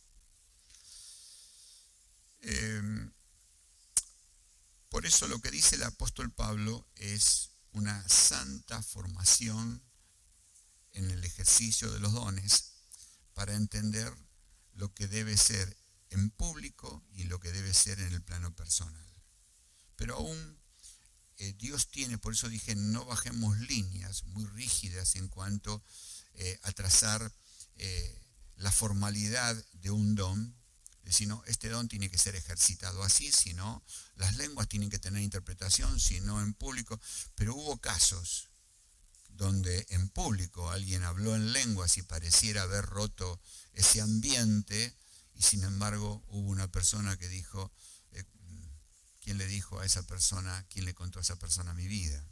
Por eso lo que dice el apóstol Pablo es una santa formación en el ejercicio de los dones para entender lo que debe ser en público y lo que debe ser en el plano personal. Pero aún Dios tiene, por eso dije, no bajemos líneas muy rígidas en cuanto a trazar la formalidad de un don, sino este don tiene que ser ejercitado así, si no, las lenguas tienen que tener interpretación, si no en público, pero hubo casos donde en público alguien habló en lenguas y pareciera haber roto ese ambiente, y sin embargo hubo una persona que dijo, ¿quién le dijo a esa persona, quién le contó a esa persona mi vida?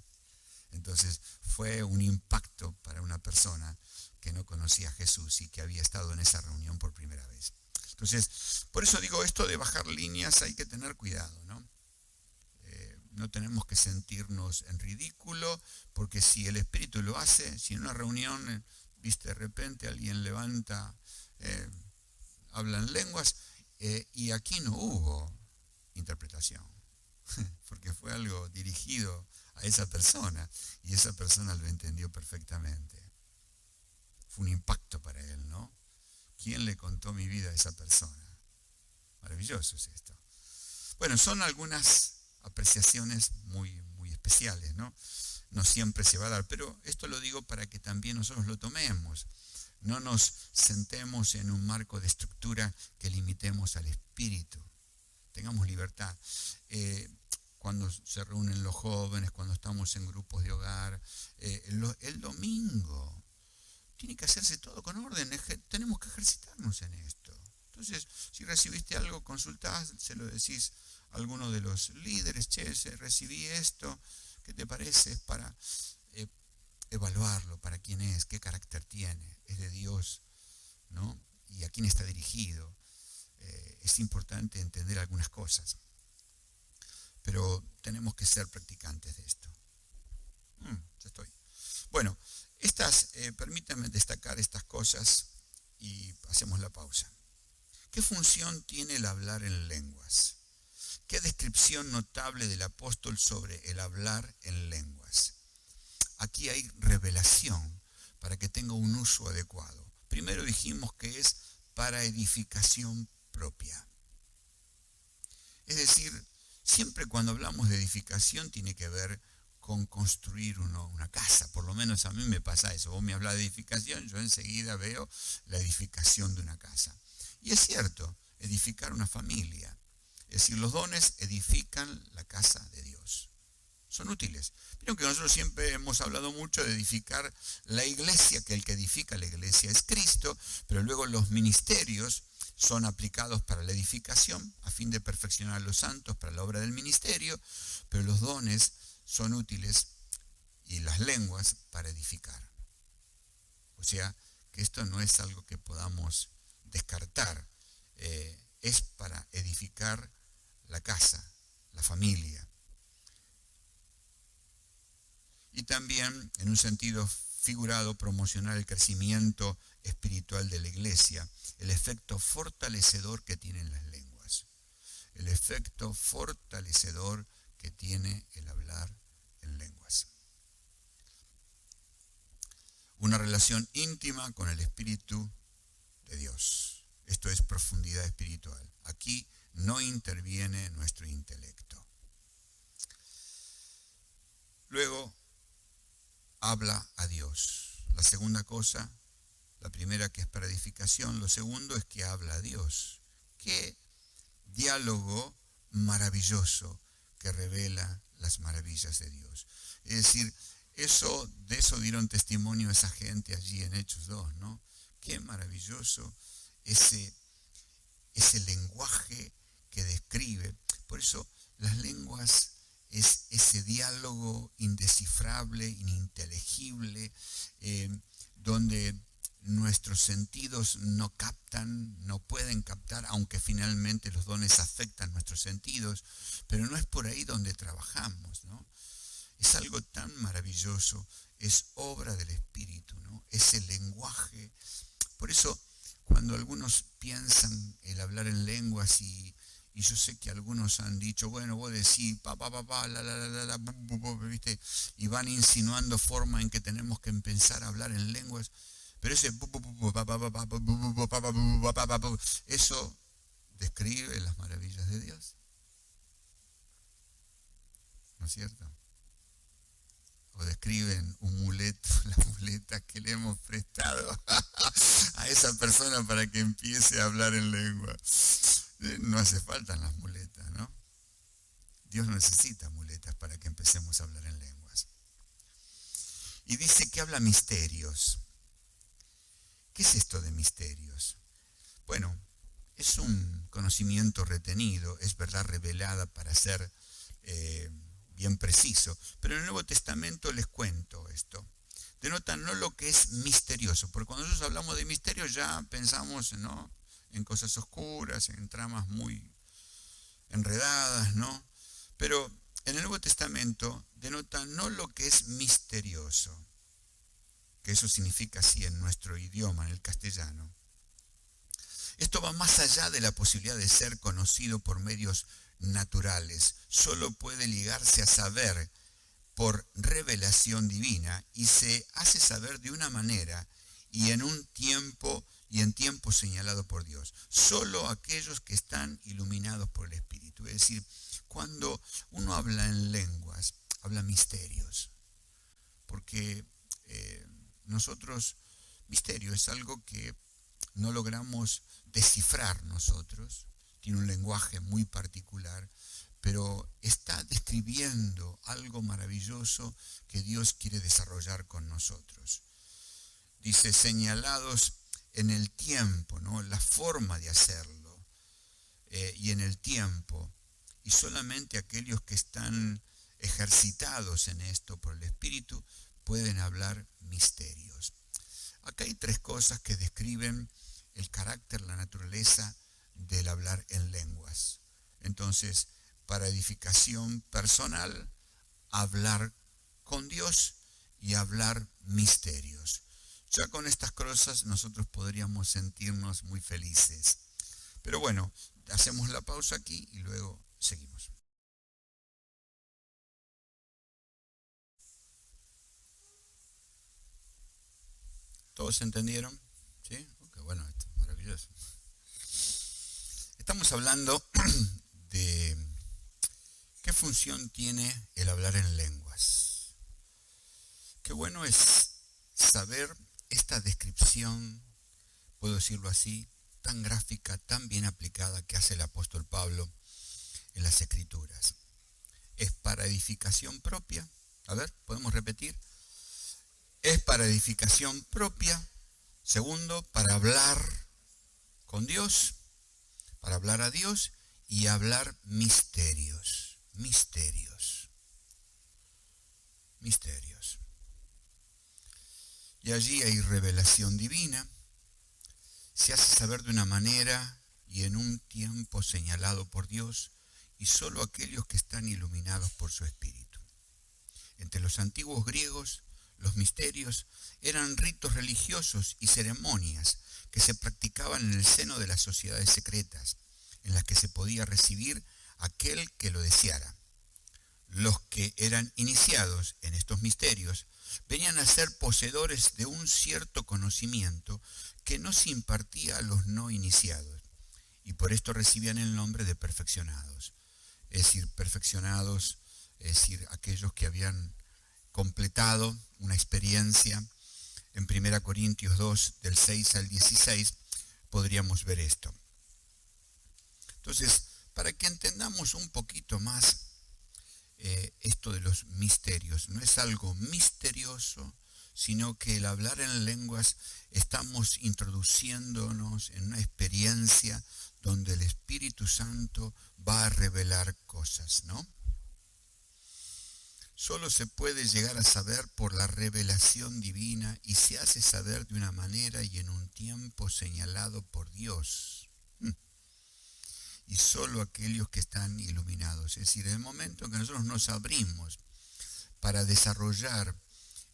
Entonces fue un impacto para una persona que no conocía a Jesús y que había estado en esa reunión por primera vez. Entonces, por eso digo, esto de bajar líneas hay que tener cuidado, ¿no? No tenemos que sentirnos en ridículo, porque si el Espíritu lo hace, si en una reunión, viste, de repente alguien levanta, habla en lenguas, y aquí no hubo interpretación, porque fue algo dirigido a esa persona, y esa persona lo entendió perfectamente. Fue un impacto para él, ¿no? ¿Quién le contó mi vida a esa persona? Maravilloso es esto. Bueno, son algunas apreciaciones muy, muy especiales, ¿no? No siempre se va a dar, pero esto lo digo para que también nosotros lo tomemos. No nos sentemos en un marco de estructura que limitemos al espíritu. Tengamos libertad. Cuando se reúnen los jóvenes, cuando estamos en grupos de hogar, el domingo, tiene que hacerse todo con orden. Tenemos que ejercitarnos en esto. Entonces, si recibiste algo, consultás, se lo decís a alguno de los líderes, recibí esto, ¿qué te parece? Es para evaluarlo, para quién es, qué carácter tiene, es de Dios, ¿no? Y a quién está dirigido. Es importante entender algunas cosas, pero tenemos que ser practicantes de esto. Ya estoy. Bueno, permítanme destacar estas cosas y hacemos la pausa. ¿Qué función tiene el hablar en lenguas? ¿Qué descripción notable del apóstol sobre el hablar en lenguas? Aquí hay revelación para que tenga un uso adecuado. Primero dijimos que es para edificación propia. Es decir, siempre cuando hablamos de edificación tiene que ver con construir una casa. Por lo menos a mí me pasa eso. Vos me hablas de edificación, yo enseguida veo la edificación de una casa. Y es cierto, edificar una familia. Es decir, los dones edifican la casa de Dios. Son útiles. Vieron que nosotros siempre hemos hablado mucho de edificar la iglesia, que el que edifica la iglesia es Cristo, pero luego los ministerios son aplicados para la edificación, a fin de perfeccionar a los santos para la obra del ministerio, pero los dones son útiles y las lenguas para edificar. O sea, que esto no es algo que podamos descartar, es para edificar la casa, la familia. Y también, en un sentido figurado, promocionar el crecimiento espiritual de la iglesia, el efecto fortalecedor que tienen las lenguas, el efecto fortalecedor que tiene el hablar en lenguas. Una relación íntima con el Espíritu de Dios. Esto es profundidad espiritual. Aquí no interviene nuestro intelecto. Luego, habla a Dios. La segunda cosa, la primera que es para edificación, lo segundo es que habla a Dios. Qué diálogo maravilloso que revela las maravillas de Dios. Es decir, de eso dieron testimonio esa gente allí en Hechos 2, ¿no? Qué maravilloso ese lenguaje que describe. Por eso las lenguas es ese diálogo indescifrable, ininteligible, donde nuestros sentidos no captan, no pueden captar, aunque finalmente los dones afectan nuestros sentidos, pero no es por ahí donde trabajamos, ¿no? Es algo tan maravilloso, es obra del Espíritu, ¿no? Ese lenguaje. Por eso, cuando algunos piensan el hablar en lenguas y yo sé que algunos han dicho, bueno, vos decís, ¿viste? Y van insinuando forma en que tenemos que empezar a hablar en lenguas, pero ese eso describe las maravillas de Dios, ¿no es cierto? O describen un muleto, la muleta que le hemos prestado a esa persona para que empiece a hablar en lengua. No hace falta las muletas, ¿no? Dios no necesita muletas para que empecemos a hablar en lenguas. Y dice que habla misterios. ¿Qué es esto de misterios? Bueno, es un conocimiento retenido, es verdad revelada para ser bien preciso. Pero en el Nuevo Testamento les cuento esto. Denotan no lo que es misterioso, porque cuando nosotros hablamos de misterio ya pensamos, ¿no?, en cosas oscuras, en tramas muy enredadas, ¿no? Pero en el Nuevo Testamento denota no lo que es misterioso, que eso significa así en nuestro idioma, en el castellano. Esto va más allá de la posibilidad de ser conocido por medios naturales. Solo puede ligarse a saber por revelación divina y se hace saber de una manera y en un tiempo y en tiempo señalado por Dios. Solo aquellos que están iluminados por el Espíritu. Es decir, cuando uno habla en lenguas, habla misterios. Porque nosotros, misterio es algo que no logramos descifrar nosotros. Tiene un lenguaje muy particular, pero está describiendo algo maravilloso que Dios quiere desarrollar con nosotros. Dice, señalados en el tiempo, ¿no?, la forma de hacerlo, y en el tiempo, y solamente aquellos que están ejercitados en esto por el Espíritu pueden hablar misterios. Acá hay tres cosas que describen el carácter, la naturaleza del hablar en lenguas. Entonces, para edificación personal, hablar con Dios y hablar misterios. Ya con estas cosas nosotros podríamos sentirnos muy felices. Pero bueno, hacemos la pausa aquí y luego seguimos. ¿Todos entendieron? ¿Sí? Okay, bueno, esto es maravilloso. Estamos hablando de qué función tiene el hablar en lenguas. Qué bueno es saber esta descripción, puedo decirlo así, tan gráfica, tan bien aplicada que hace el apóstol Pablo en las Escrituras. Es para edificación propia. A ver, ¿podemos repetir? Es para edificación propia. Segundo, para hablar con Dios, para hablar a Dios y hablar misterios. Y allí hay revelación divina. Se hace saber de una manera y en un tiempo señalado por Dios, y solo aquellos que están iluminados por su Espíritu. Entre los antiguos griegos, los misterios eran ritos religiosos y ceremonias que se practicaban en el seno de las sociedades secretas, en las que se podía recibir aquel que lo deseara. Los que eran iniciados en estos misterios venían a ser poseedores de un cierto conocimiento que no se impartía a los no iniciados, y por esto recibían el nombre de perfeccionados. Es decir, perfeccionados, es decir, aquellos que habían completado una experiencia. En 1 Corintios 2, del 6 al 16, podríamos ver esto. Entonces, para que entendamos un poquito más esto de los misterios, no es algo misterioso, sino que el hablar en lenguas estamos introduciéndonos en una experiencia donde el Espíritu Santo va a revelar cosas, ¿no? Solo se puede llegar a saber por la revelación divina y se hace saber de una manera y en un tiempo señalado por Dios. Y solo aquellos que están iluminados. Es decir, en el momento en que nosotros nos abrimos para desarrollar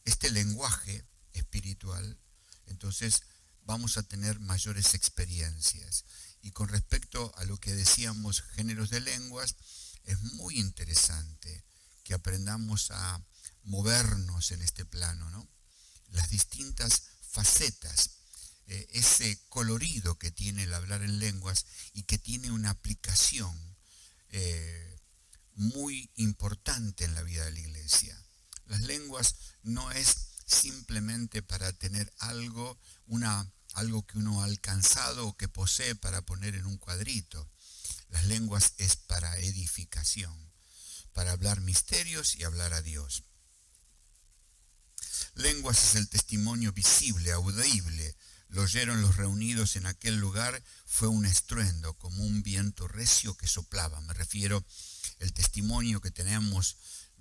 este lenguaje espiritual, entonces vamos a tener mayores experiencias. Y con respecto a lo que decíamos, géneros de lenguas, es muy interesante que aprendamos a movernos en este plano, ¿no? Las distintas facetas, ese colorido que tiene el hablar en lenguas y que tiene una aplicación muy importante en la vida de la iglesia. Las lenguas no es simplemente para tener algo que uno ha alcanzado o que posee para poner en un cuadrito. Las lenguas es para edificación, para hablar misterios y hablar a Dios. Lenguas es el testimonio visible, audible. Lo oyeron los reunidos en aquel lugar, fue un estruendo, como un viento recio que soplaba. Me refiero al testimonio que tenemos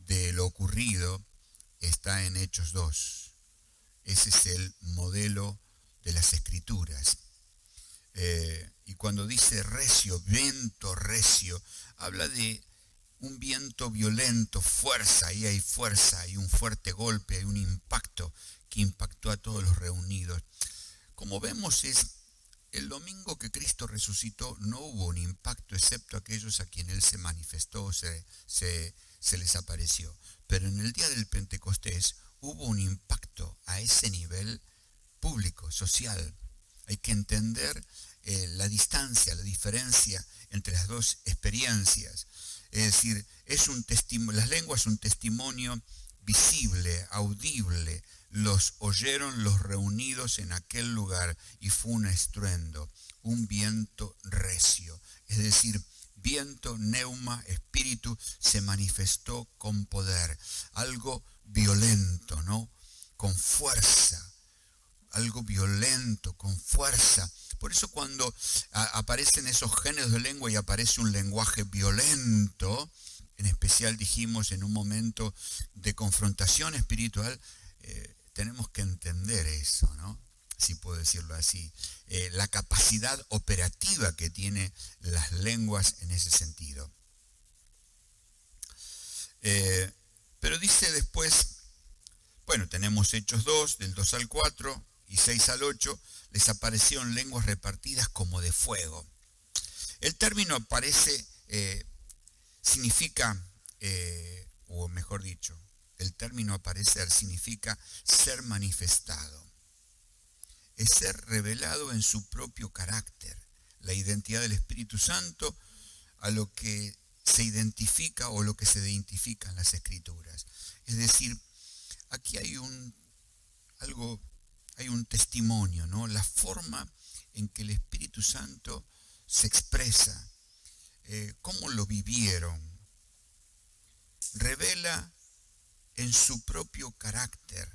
de lo ocurrido está en Hechos 2. Ese es el modelo de las Escrituras. Y cuando dice recio, viento recio, habla de un viento violento, fuerza, ahí hay fuerza, hay un fuerte golpe, hay un impacto que impactó a todos los reunidos. Como vemos, el domingo que Cristo resucitó no hubo un impacto excepto aquellos a quienes Él se manifestó, se les apareció. Pero en el día del Pentecostés hubo un impacto a ese nivel público, social. Hay que entender la distancia, la diferencia entre las dos experiencias. Es decir, las lenguas son un testimonio visible, audible. Los oyeron los reunidos en aquel lugar y fue un estruendo, un viento recio. Es decir, viento, neuma, espíritu, se manifestó con poder. Algo violento, ¿no? Con fuerza. Algo violento, con fuerza. Por eso cuando aparecen esos géneros de lengua y aparece un lenguaje violento, en especial dijimos en un momento de confrontación espiritual, tenemos que entender eso, ¿no? Si puedo decirlo así. La capacidad operativa que tienen las lenguas en ese sentido. Pero dice después, bueno, tenemos Hechos 2, del 2 al 4 y 6 al 8, les aparecieron lenguas repartidas como de fuego. El término aparece, significa, o mejor dicho, el término aparecer significa ser manifestado. Es ser revelado en su propio carácter, la identidad del Espíritu Santo a lo que se identifica o lo que se identifica en las Escrituras. Es decir, aquí hay un testimonio, ¿no? La forma en que el Espíritu Santo se expresa, cómo lo vivieron, revela en su propio carácter,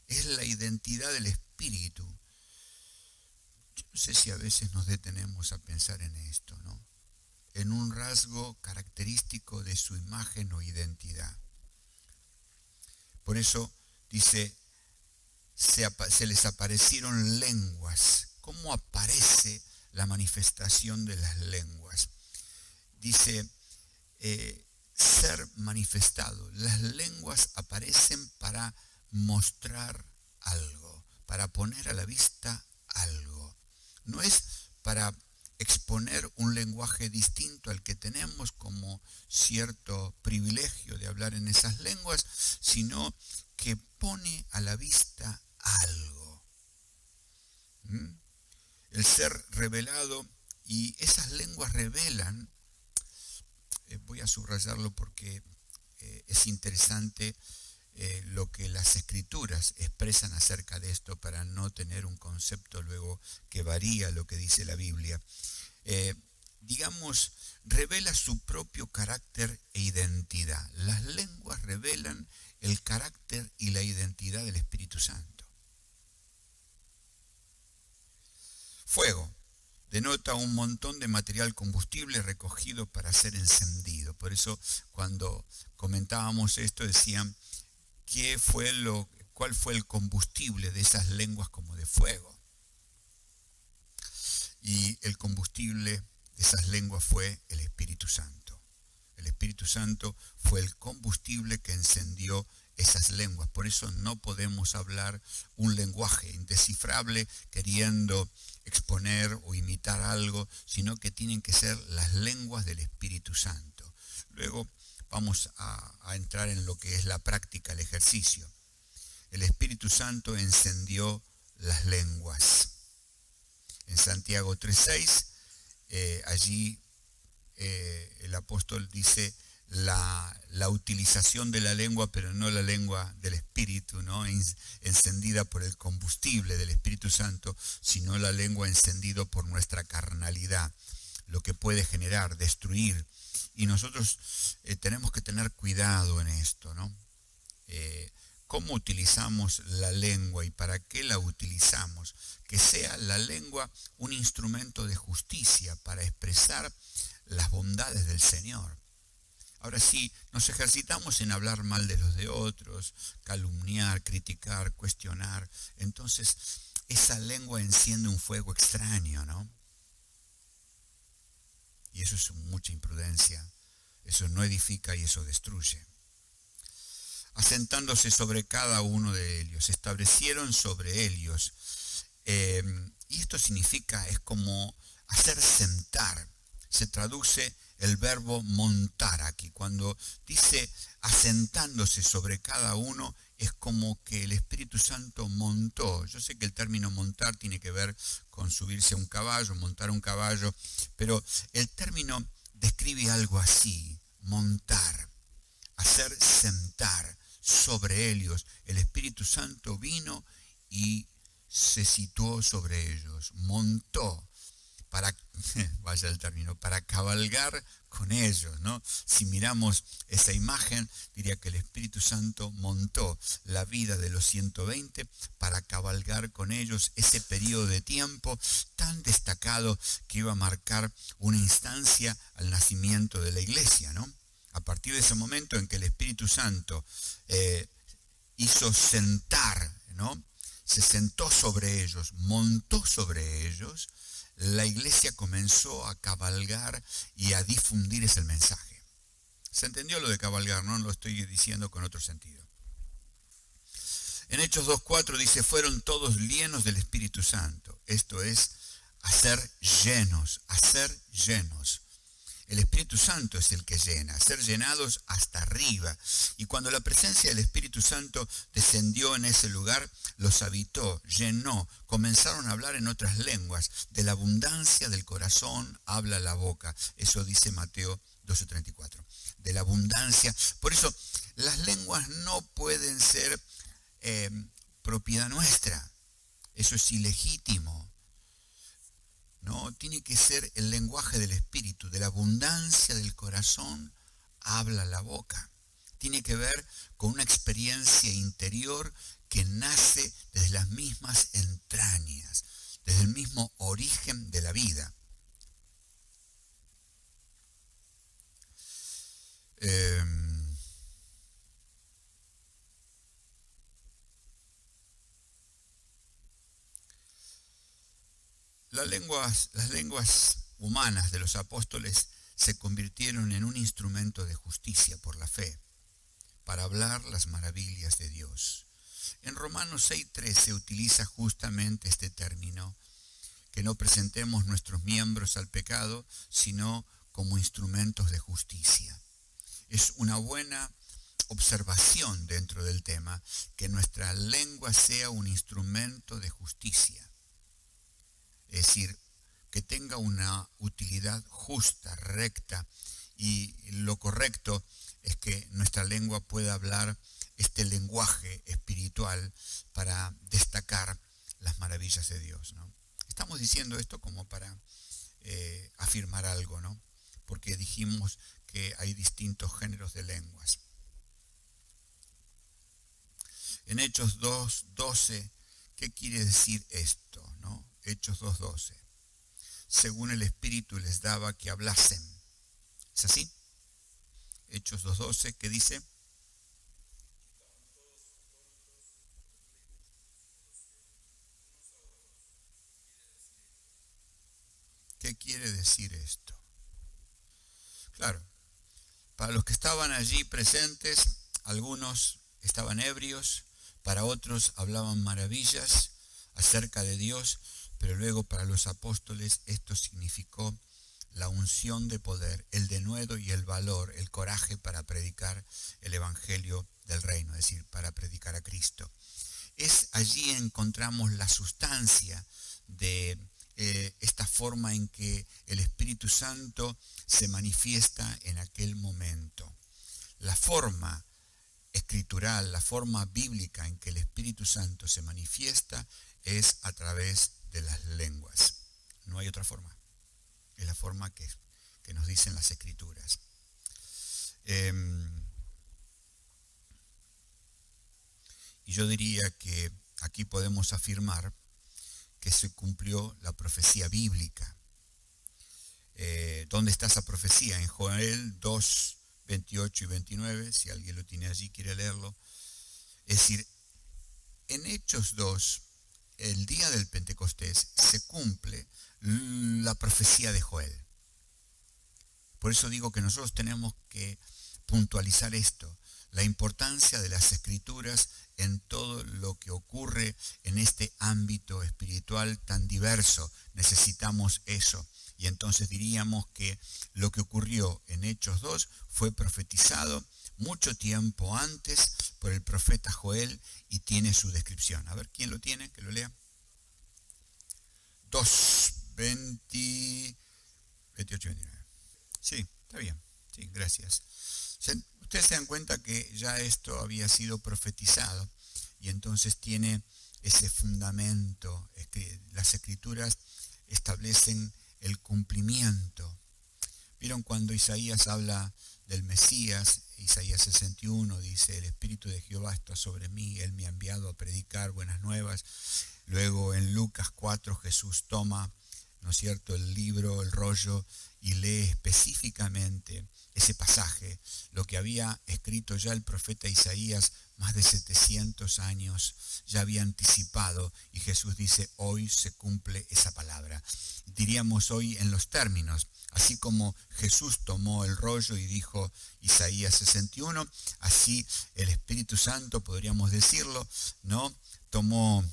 es la identidad del Espíritu. Yo no sé si a veces nos detenemos a pensar en esto, ¿no? En un rasgo característico de su imagen o identidad. Por eso dice, se les aparecieron lenguas. ¿Cómo aparece la manifestación de las lenguas? Dice, ser manifestado. Las lenguas aparecen para mostrar algo, para poner a la vista algo. No es para exponer un lenguaje distinto al que tenemos como cierto privilegio de hablar en esas lenguas, sino que pone a la vista algo. El ser revelado, y esas lenguas revelan, voy a subrayarlo porque es interesante lo que las Escrituras expresan acerca de esto para no tener un concepto luego que varía lo que dice la Biblia. Digamos, revela su propio carácter e identidad. Las lenguas revelan el carácter y la identidad del Espíritu Santo. Fuego denota un montón de material combustible recogido para ser encendido. Por eso cuando comentábamos esto decían, ¿cuál fue el combustible de esas lenguas como de fuego? Y el combustible de esas lenguas fue el Espíritu Santo. El Espíritu Santo fue el combustible que encendió esas lenguas. Por eso no podemos hablar un lenguaje indescifrable queriendo exponer o imitar algo, sino que tienen que ser las lenguas del Espíritu Santo. Luego vamos a entrar en lo que es la práctica, el ejercicio. El Espíritu Santo encendió las lenguas. En Santiago 3:6, allí el apóstol dice la utilización de la lengua, pero no la lengua del Espíritu, ¿no? Encendida por el combustible del Espíritu Santo, sino la lengua encendida por nuestra carnalidad, lo que puede generar, destruir. Y nosotros tenemos que tener cuidado en esto, ¿no? ¿Cómo utilizamos la lengua y para qué la utilizamos? Que sea la lengua un instrumento de justicia para expresar las bondades del Señor. Ahora, si nos ejercitamos en hablar mal de los de otros, calumniar, criticar, cuestionar, entonces esa lengua enciende un fuego extraño, ¿no? Y eso es mucha imprudencia. Eso no edifica y eso destruye. Asentándose sobre cada uno de ellos, establecieron sobre ellos. Y esto significa, es como hacer sentar. Se traduce el verbo montar aquí. Cuando dice asentándose sobre cada uno, es como que el Espíritu Santo montó. Yo sé que el término montar tiene que ver con subirse a un caballo, montar un caballo, pero el término describe algo así, montar, hacer sentar sobre ellos. El Espíritu Santo vino y se situó sobre ellos, montó, para, vaya el término, para cabalgar con ellos, ¿no? Si miramos esa imagen, diría que el Espíritu Santo montó la vida de los 120 para cabalgar con ellos ese periodo de tiempo tan destacado que iba a marcar una instancia al nacimiento de la iglesia, ¿no? A partir de ese momento en que el Espíritu Santo hizo sentar, ¿no? Se sentó sobre ellos, montó sobre ellos, la iglesia comenzó a cabalgar y a difundir ese mensaje. ¿Se entendió lo de cabalgar? No lo estoy diciendo con otro sentido. En Hechos 2:4 dice, fueron todos llenos del Espíritu Santo. Esto es, hacer llenos, hacer llenos. El Espíritu Santo es el que llena, ser llenados hasta arriba. Y cuando la presencia del Espíritu Santo descendió en ese lugar, los habitó, llenó, comenzaron a hablar en otras lenguas. De la abundancia del corazón habla la boca. Eso dice Mateo 12:34. De la abundancia. Por eso, las lenguas no pueden ser propiedad nuestra. Eso es ilegítimo. No, tiene que ser el lenguaje del Espíritu, de la abundancia del corazón habla la boca. Tiene que ver con una experiencia interior que nace desde las mismas entrañas, desde el mismo origen de la vida. Las lenguas humanas de los apóstoles se convirtieron en un instrumento de justicia por la fe, para hablar las maravillas de Dios. En Romanos 6:3 se utiliza justamente este término, que no presentemos nuestros miembros al pecado, sino como instrumentos de justicia. Es una buena observación dentro del tema, que nuestra lengua sea un instrumento de justicia. Es decir, que tenga una utilidad justa, recta, y lo correcto es que nuestra lengua pueda hablar este lenguaje espiritual para destacar las maravillas de Dios, ¿no? Estamos diciendo esto como para afirmar algo, ¿no? Porque dijimos que hay distintos géneros de lenguas. En Hechos 2:12, ¿qué quiere decir esto, no? Hechos 2:12. Según el Espíritu les daba que hablasen. ¿Es así? Hechos 2:12, ¿qué dice? ¿Qué quiere decir esto? Claro, para los que estaban allí presentes, algunos estaban ebrios, para otros hablaban maravillas acerca de Dios, pero luego para los apóstoles esto significó la unción de poder, el denuedo y el valor, el coraje para predicar el evangelio del reino, es decir, para predicar a Cristo. Allí encontramos la sustancia de esta forma en que el Espíritu Santo se manifiesta en aquel momento. La forma escritural, la forma bíblica en que el Espíritu Santo se manifiesta es a través de las lenguas. No hay otra forma. Es la forma que nos dicen las Escrituras. Y yo diría que aquí podemos afirmar que se cumplió la profecía bíblica. ¿Dónde está esa profecía? En Joel 2, 28 y 29, si alguien lo tiene allí, quiere leerlo. Es decir, en Hechos 2, el día del Pentecostés, se cumple la profecía de Joel. Por eso digo que nosotros tenemos que puntualizar esto, la importancia de las Escrituras en todo lo que ocurre en este ámbito espiritual tan diverso. Necesitamos eso. Y entonces diríamos que lo que ocurrió en Hechos 2 fue profetizado mucho tiempo antes por el profeta Joel y tiene su descripción. A ver, ¿quién lo tiene? Que lo lea. 2, 28 y 29. Sí, está bien. Sí, gracias. Ustedes se dan cuenta que ya esto había sido profetizado y entonces tiene ese fundamento. Las Escrituras establecen el cumplimiento. ¿Vieron cuando Isaías habla del Mesías? Isaías 61 dice, el Espíritu de Jehová está sobre mí, Él me ha enviado a predicar buenas nuevas. Luego en Lucas 4 Jesús toma, ¿no es cierto?, el libro, el rollo, y lee específicamente ese pasaje, lo que había escrito ya el profeta Isaías más de 700 años, ya había anticipado, y Jesús dice, hoy se cumple esa palabra. Diríamos hoy en los términos, así como Jesús tomó el rollo y dijo Isaías 61, así el Espíritu Santo, podríamos decirlo, ¿no?, tomó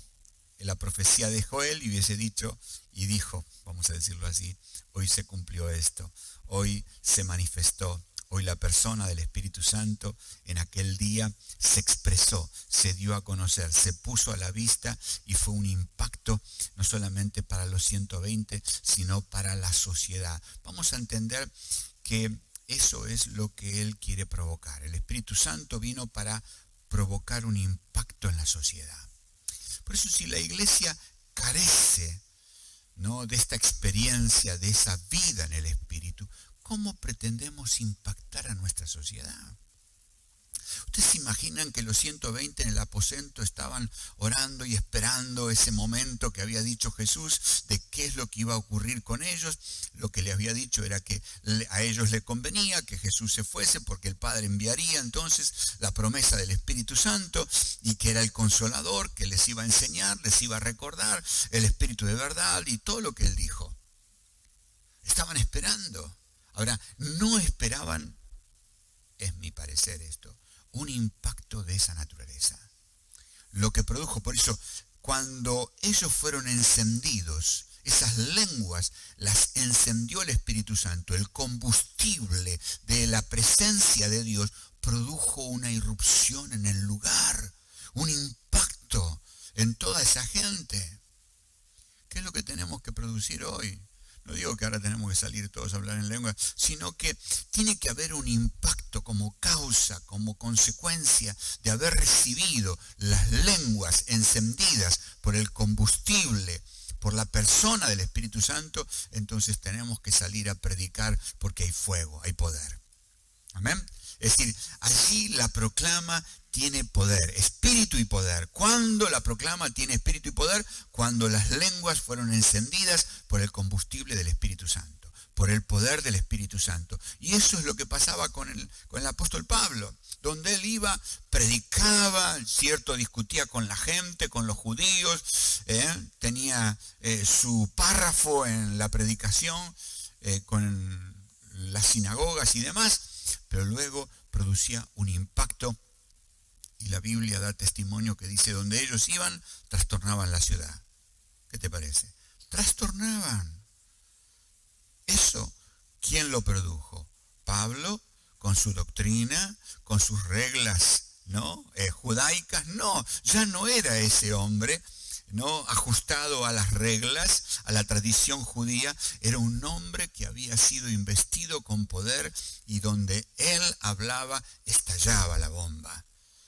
la profecía de Joel y hubiese dicho y dijo, vamos a decirlo así, hoy se cumplió esto, hoy se manifestó, hoy la persona del Espíritu Santo en aquel día se expresó, se dio a conocer, se puso a la vista y fue un impacto no solamente para los 120, sino para la sociedad. Vamos a entender que eso es lo que Él quiere provocar. El Espíritu Santo vino para provocar un impacto en la sociedad. Por eso si la iglesia carece, ¿no?, de esta experiencia, de esa vida en el Espíritu, ¿cómo pretendemos impactar a nuestra sociedad? ¿Ustedes se imaginan que los 120 en el aposento estaban orando y esperando ese momento que había dicho Jesús de qué es lo que iba a ocurrir con ellos? Lo que le había dicho era que a ellos les convenía que Jesús se fuese porque el Padre enviaría entonces la promesa del Espíritu Santo y que era el Consolador que les iba a enseñar, les iba a recordar el Espíritu de verdad y todo lo que Él dijo. Estaban esperando. Ahora, no esperaban, es mi parecer esto, un impacto de esa naturaleza. Lo que produjo, por eso, cuando ellos fueron encendidos, esas lenguas las encendió el Espíritu Santo, el combustible de la presencia de Dios produjo una irrupción en el lugar, un impacto en toda esa gente. ¿Qué es lo que tenemos que producir hoy? No digo que ahora tenemos que salir todos a hablar en lengua, sino que tiene que haber un impacto como causa, como consecuencia de haber recibido las lenguas encendidas por el combustible, por la persona del Espíritu Santo. Entonces tenemos que salir a predicar porque hay fuego, hay poder. Amén. Es decir, allí la proclama tiene poder, espíritu y poder. ¿Cuándo la proclama tiene espíritu y poder? Cuando las lenguas fueron encendidas por el combustible del Espíritu Santo, por el poder del Espíritu Santo. Y eso es lo que pasaba con el apóstol Pablo, donde él iba, predicaba, ¿cierto?, discutía con la gente, con los judíos, tenía su párrafo en la predicación, con las sinagogas y demás, pero luego producía un impacto. Y la Biblia da testimonio que dice, donde ellos iban, trastornaban la ciudad. ¿Qué te parece? Trastornaban. Eso, ¿quién lo produjo? Pablo, con su doctrina, con sus reglas, ¿no?, judaicas. No, ya no era ese hombre, ¿no?, ajustado a las reglas, a la tradición judía. Era un hombre que había sido investido con poder y donde él hablaba, estallaba la bomba.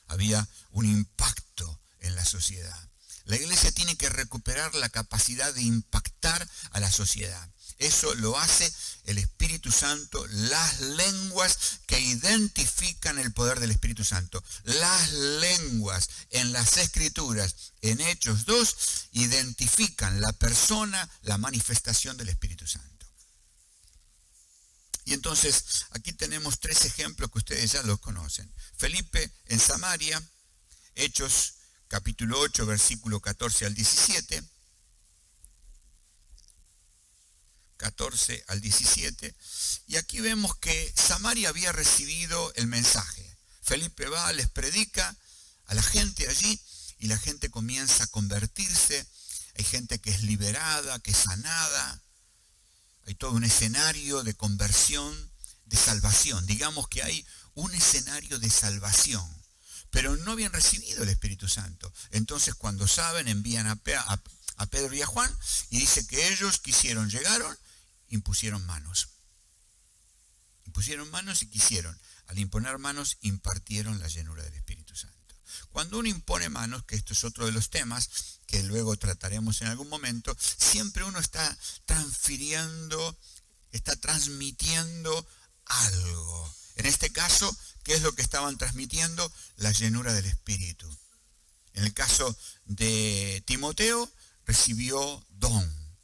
Había un impacto en la sociedad. La iglesia tiene que recuperar la capacidad de impactar a la sociedad. Eso lo hace el Espíritu Santo, las lenguas que identifican el poder del Espíritu Santo. Las lenguas en las Escrituras, en Hechos 2, identifican la persona, la manifestación del Espíritu Santo. Y entonces aquí tenemos 3 ejemplos que ustedes ya los conocen. Felipe en Samaria, Hechos capítulo 8, versículo 14 al 17. 14 al 17. Y aquí vemos que Samaria había recibido el mensaje. Felipe va, les predica a la gente allí y la gente comienza a convertirse. Hay gente que es liberada, que es sanada. Hay todo un escenario de conversión, de salvación. Digamos que hay un escenario de salvación. Pero no habían recibido el Espíritu Santo. Entonces cuando saben, envían a Pedro y a Juan y dice que ellos llegaron, impusieron manos. Impusieron manos y quisieron. Al imponer manos, impartieron la llenura del Espíritu Santo. Cuando uno impone manos, que esto es otro de los temas que luego trataremos en algún momento, siempre uno está transfiriendo, está transmitiendo algo. En este caso, ¿qué es lo que estaban transmitiendo? La llenura del Espíritu. En el caso de Timoteo, recibió don,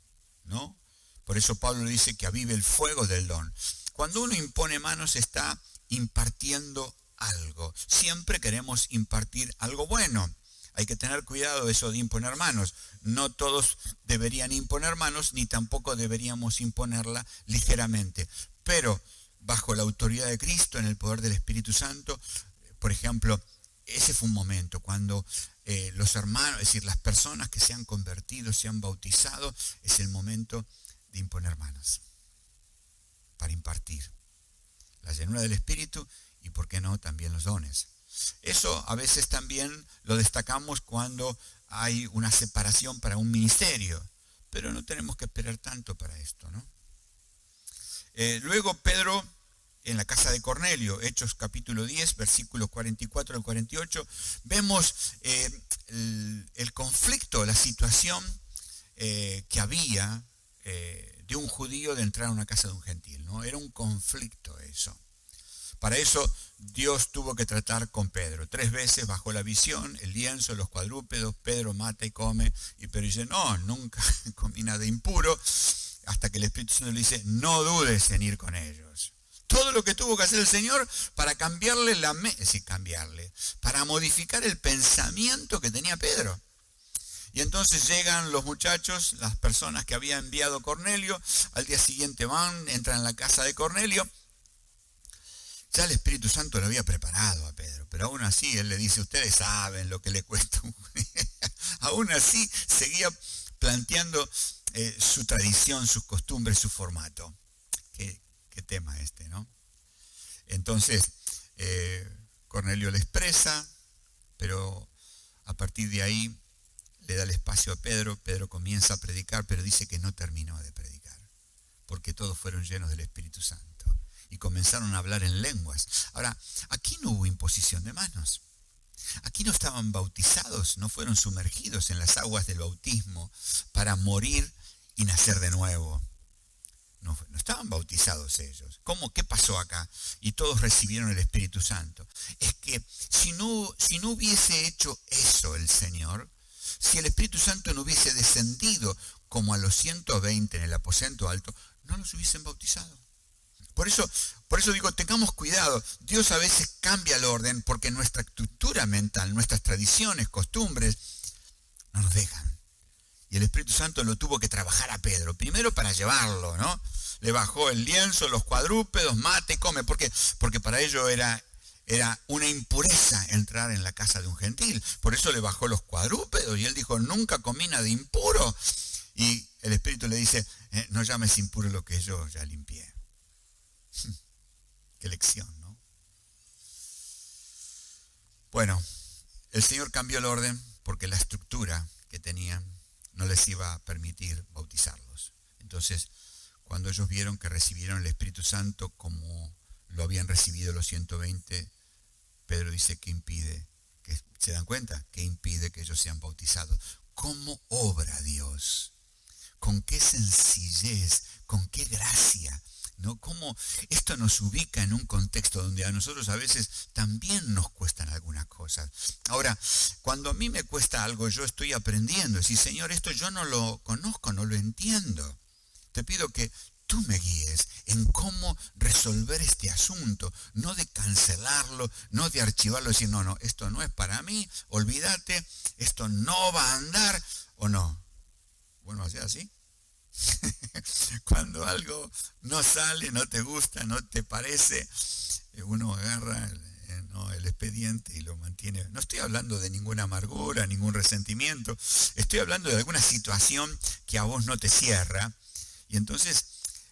¿no? Por eso Pablo dice que avive el fuego del don. Cuando uno impone manos, está impartiendo algo. Siempre queremos impartir algo bueno. Hay que tener cuidado de eso de imponer manos. No todos deberían imponer manos, ni tampoco deberíamos imponerla ligeramente. Pero bajo la autoridad de Cristo, en el poder del Espíritu Santo, por ejemplo, ese fue un momento cuando los hermanos, es decir, las personas que se han convertido, se han bautizado, es el momento de imponer manos para impartir la llenura del Espíritu y, por qué no, también los dones. Eso a veces también lo destacamos cuando hay una separación para un ministerio, pero no tenemos que esperar tanto para esto, ¿no? Luego Pedro en la casa de Cornelio, Hechos capítulo 10, versículos 44 al 48, vemos el conflicto, la situación que había de un judío de entrar a una casa de un gentil, ¿no? Era un conflicto eso. Para eso Dios tuvo que tratar con Pedro. 3 veces bajo la visión, el lienzo, los cuadrúpedos, Pedro mata y come, y Pedro dice, no, nunca comí nada impuro, hasta que el Espíritu Santo le dice, no dudes en ir con ellos. Todo lo que tuvo que hacer el Señor para cambiarle para modificar el pensamiento que tenía Pedro. Y entonces llegan los muchachos, las personas que había enviado Cornelio, al día siguiente van, entran en la casa de Cornelio. Ya el Espíritu Santo lo había preparado a Pedro, pero aún así él le dice, ustedes saben lo que le cuesta. Aún así seguía planteando su tradición, sus costumbres, su formato. Qué tema este, ¿no? Entonces, Cornelio le expresa, pero a partir de ahí le da el espacio a Pedro. Pedro comienza a predicar, pero dice que no terminó de predicar, porque todos fueron llenos del Espíritu Santo y comenzaron a hablar en lenguas. Ahora, aquí no hubo imposición de manos. Aquí no estaban bautizados, no fueron sumergidos en las aguas del bautismo para morir y nacer de nuevo. No estaban bautizados ellos. ¿Cómo? ¿Qué pasó acá? Y todos recibieron el Espíritu Santo. Es que si no hubiese hecho eso el Señor, si el Espíritu Santo no hubiese descendido como a los 120 en el aposento alto, no los hubiesen bautizado. Por eso digo, tengamos cuidado. Dios a veces cambia el orden porque nuestra estructura mental, nuestras tradiciones, costumbres, no nos dejan. Y el Espíritu Santo lo tuvo que trabajar a Pedro, primero para llevarlo, ¿no? Le bajó el lienzo, los cuadrúpedos, mate y come. ¿Por qué? Porque para ello era una impureza entrar en la casa de un gentil. Por eso le bajó los cuadrúpedos y él dijo, nunca comí nada impuro. Y el Espíritu le dice, no llames impuro lo que yo ya limpié. Qué lección, ¿no? Bueno, el Señor cambió el orden porque la estructura que tenían no les iba a permitir bautizarlos. Entonces, cuando ellos vieron que recibieron el Espíritu Santo como lo habían recibido los 120, Pedro dice, ¿qué impide? ¿Se dan cuenta? ¿Qué impide que ellos sean bautizados? ¿Cómo obra Dios? ¿Con qué sencillez? ¿Con qué gracia? ¿No? Cómo esto nos ubica en un contexto donde a nosotros a veces también nos cuestan algunas cosas. Ahora, cuando a mí me cuesta algo, yo estoy aprendiendo. Decir, Señor, esto yo no lo conozco, no lo entiendo. Te pido que tú me guíes en cómo resolver este asunto, no de cancelarlo, no de archivarlo, decir, no, esto no es para mí, olvídate, esto no va a andar, o no. Bueno, ¿hace así? Cuando algo no sale, no te gusta, no te parece, uno agarra el expediente y lo mantiene. No estoy hablando de ninguna amargura, ningún resentimiento, estoy hablando de alguna situación que a vos no te cierra. Y entonces,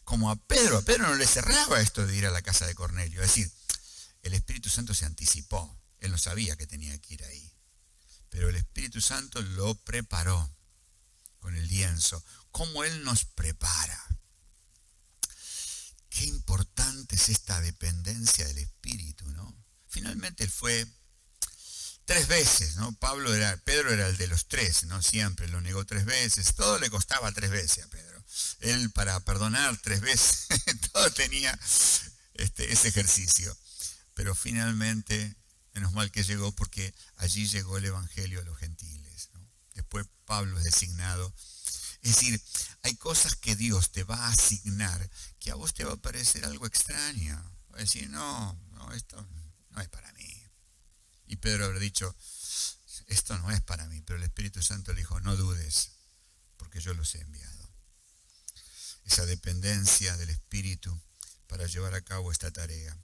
como a Pedro no le cerraba esto de ir a la casa de Cornelio, es decir, el Espíritu Santo se anticipó, él no sabía que tenía que ir ahí, pero el Espíritu Santo lo preparó con el lienzo. ¿Cómo Él nos prepara? Qué importante es esta dependencia del Espíritu, ¿no? Finalmente Él fue 3 veces, ¿no? Pedro era el de los 3, ¿no? Siempre lo negó 3 veces, todo le costaba 3 veces a Pedro. Él para perdonar 3 veces, todo tenía ese ejercicio. Pero finalmente, menos mal que llegó, porque allí llegó el Evangelio a los gentiles, ¿no? Después Pablo es designado. Es decir, hay cosas que Dios te va a asignar que a vos te va a parecer algo extraño. Va a decir, no, esto no es para mí. Y Pedro habrá dicho, esto no es para mí, pero el Espíritu Santo le dijo, no dudes, porque yo los he enviado. Esa dependencia del Espíritu para llevar a cabo esta tarea.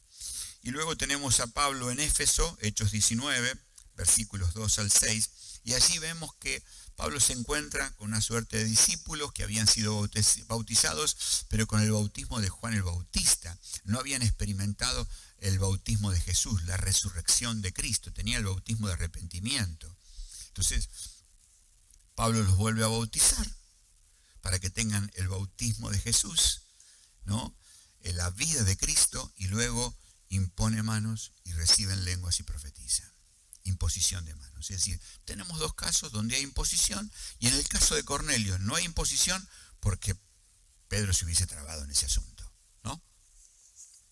Y luego tenemos a Pablo en Éfeso, Hechos 19, versículos 2 al 6, y allí vemos que Pablo se encuentra con una suerte de discípulos que habían sido bautizados, pero con el bautismo de Juan el Bautista. No habían experimentado el bautismo de Jesús, la resurrección de Cristo. Tenía el bautismo de arrepentimiento. Entonces, Pablo los vuelve a bautizar para que tengan el bautismo de Jesús, ¿no? En la vida de Cristo, y luego impone manos y reciben lenguas y profetizan. Imposición de manos. Es decir, tenemos 2 casos donde hay imposición, y en el caso de Cornelio no hay imposición porque Pedro se hubiese trabado en ese asunto, ¿no?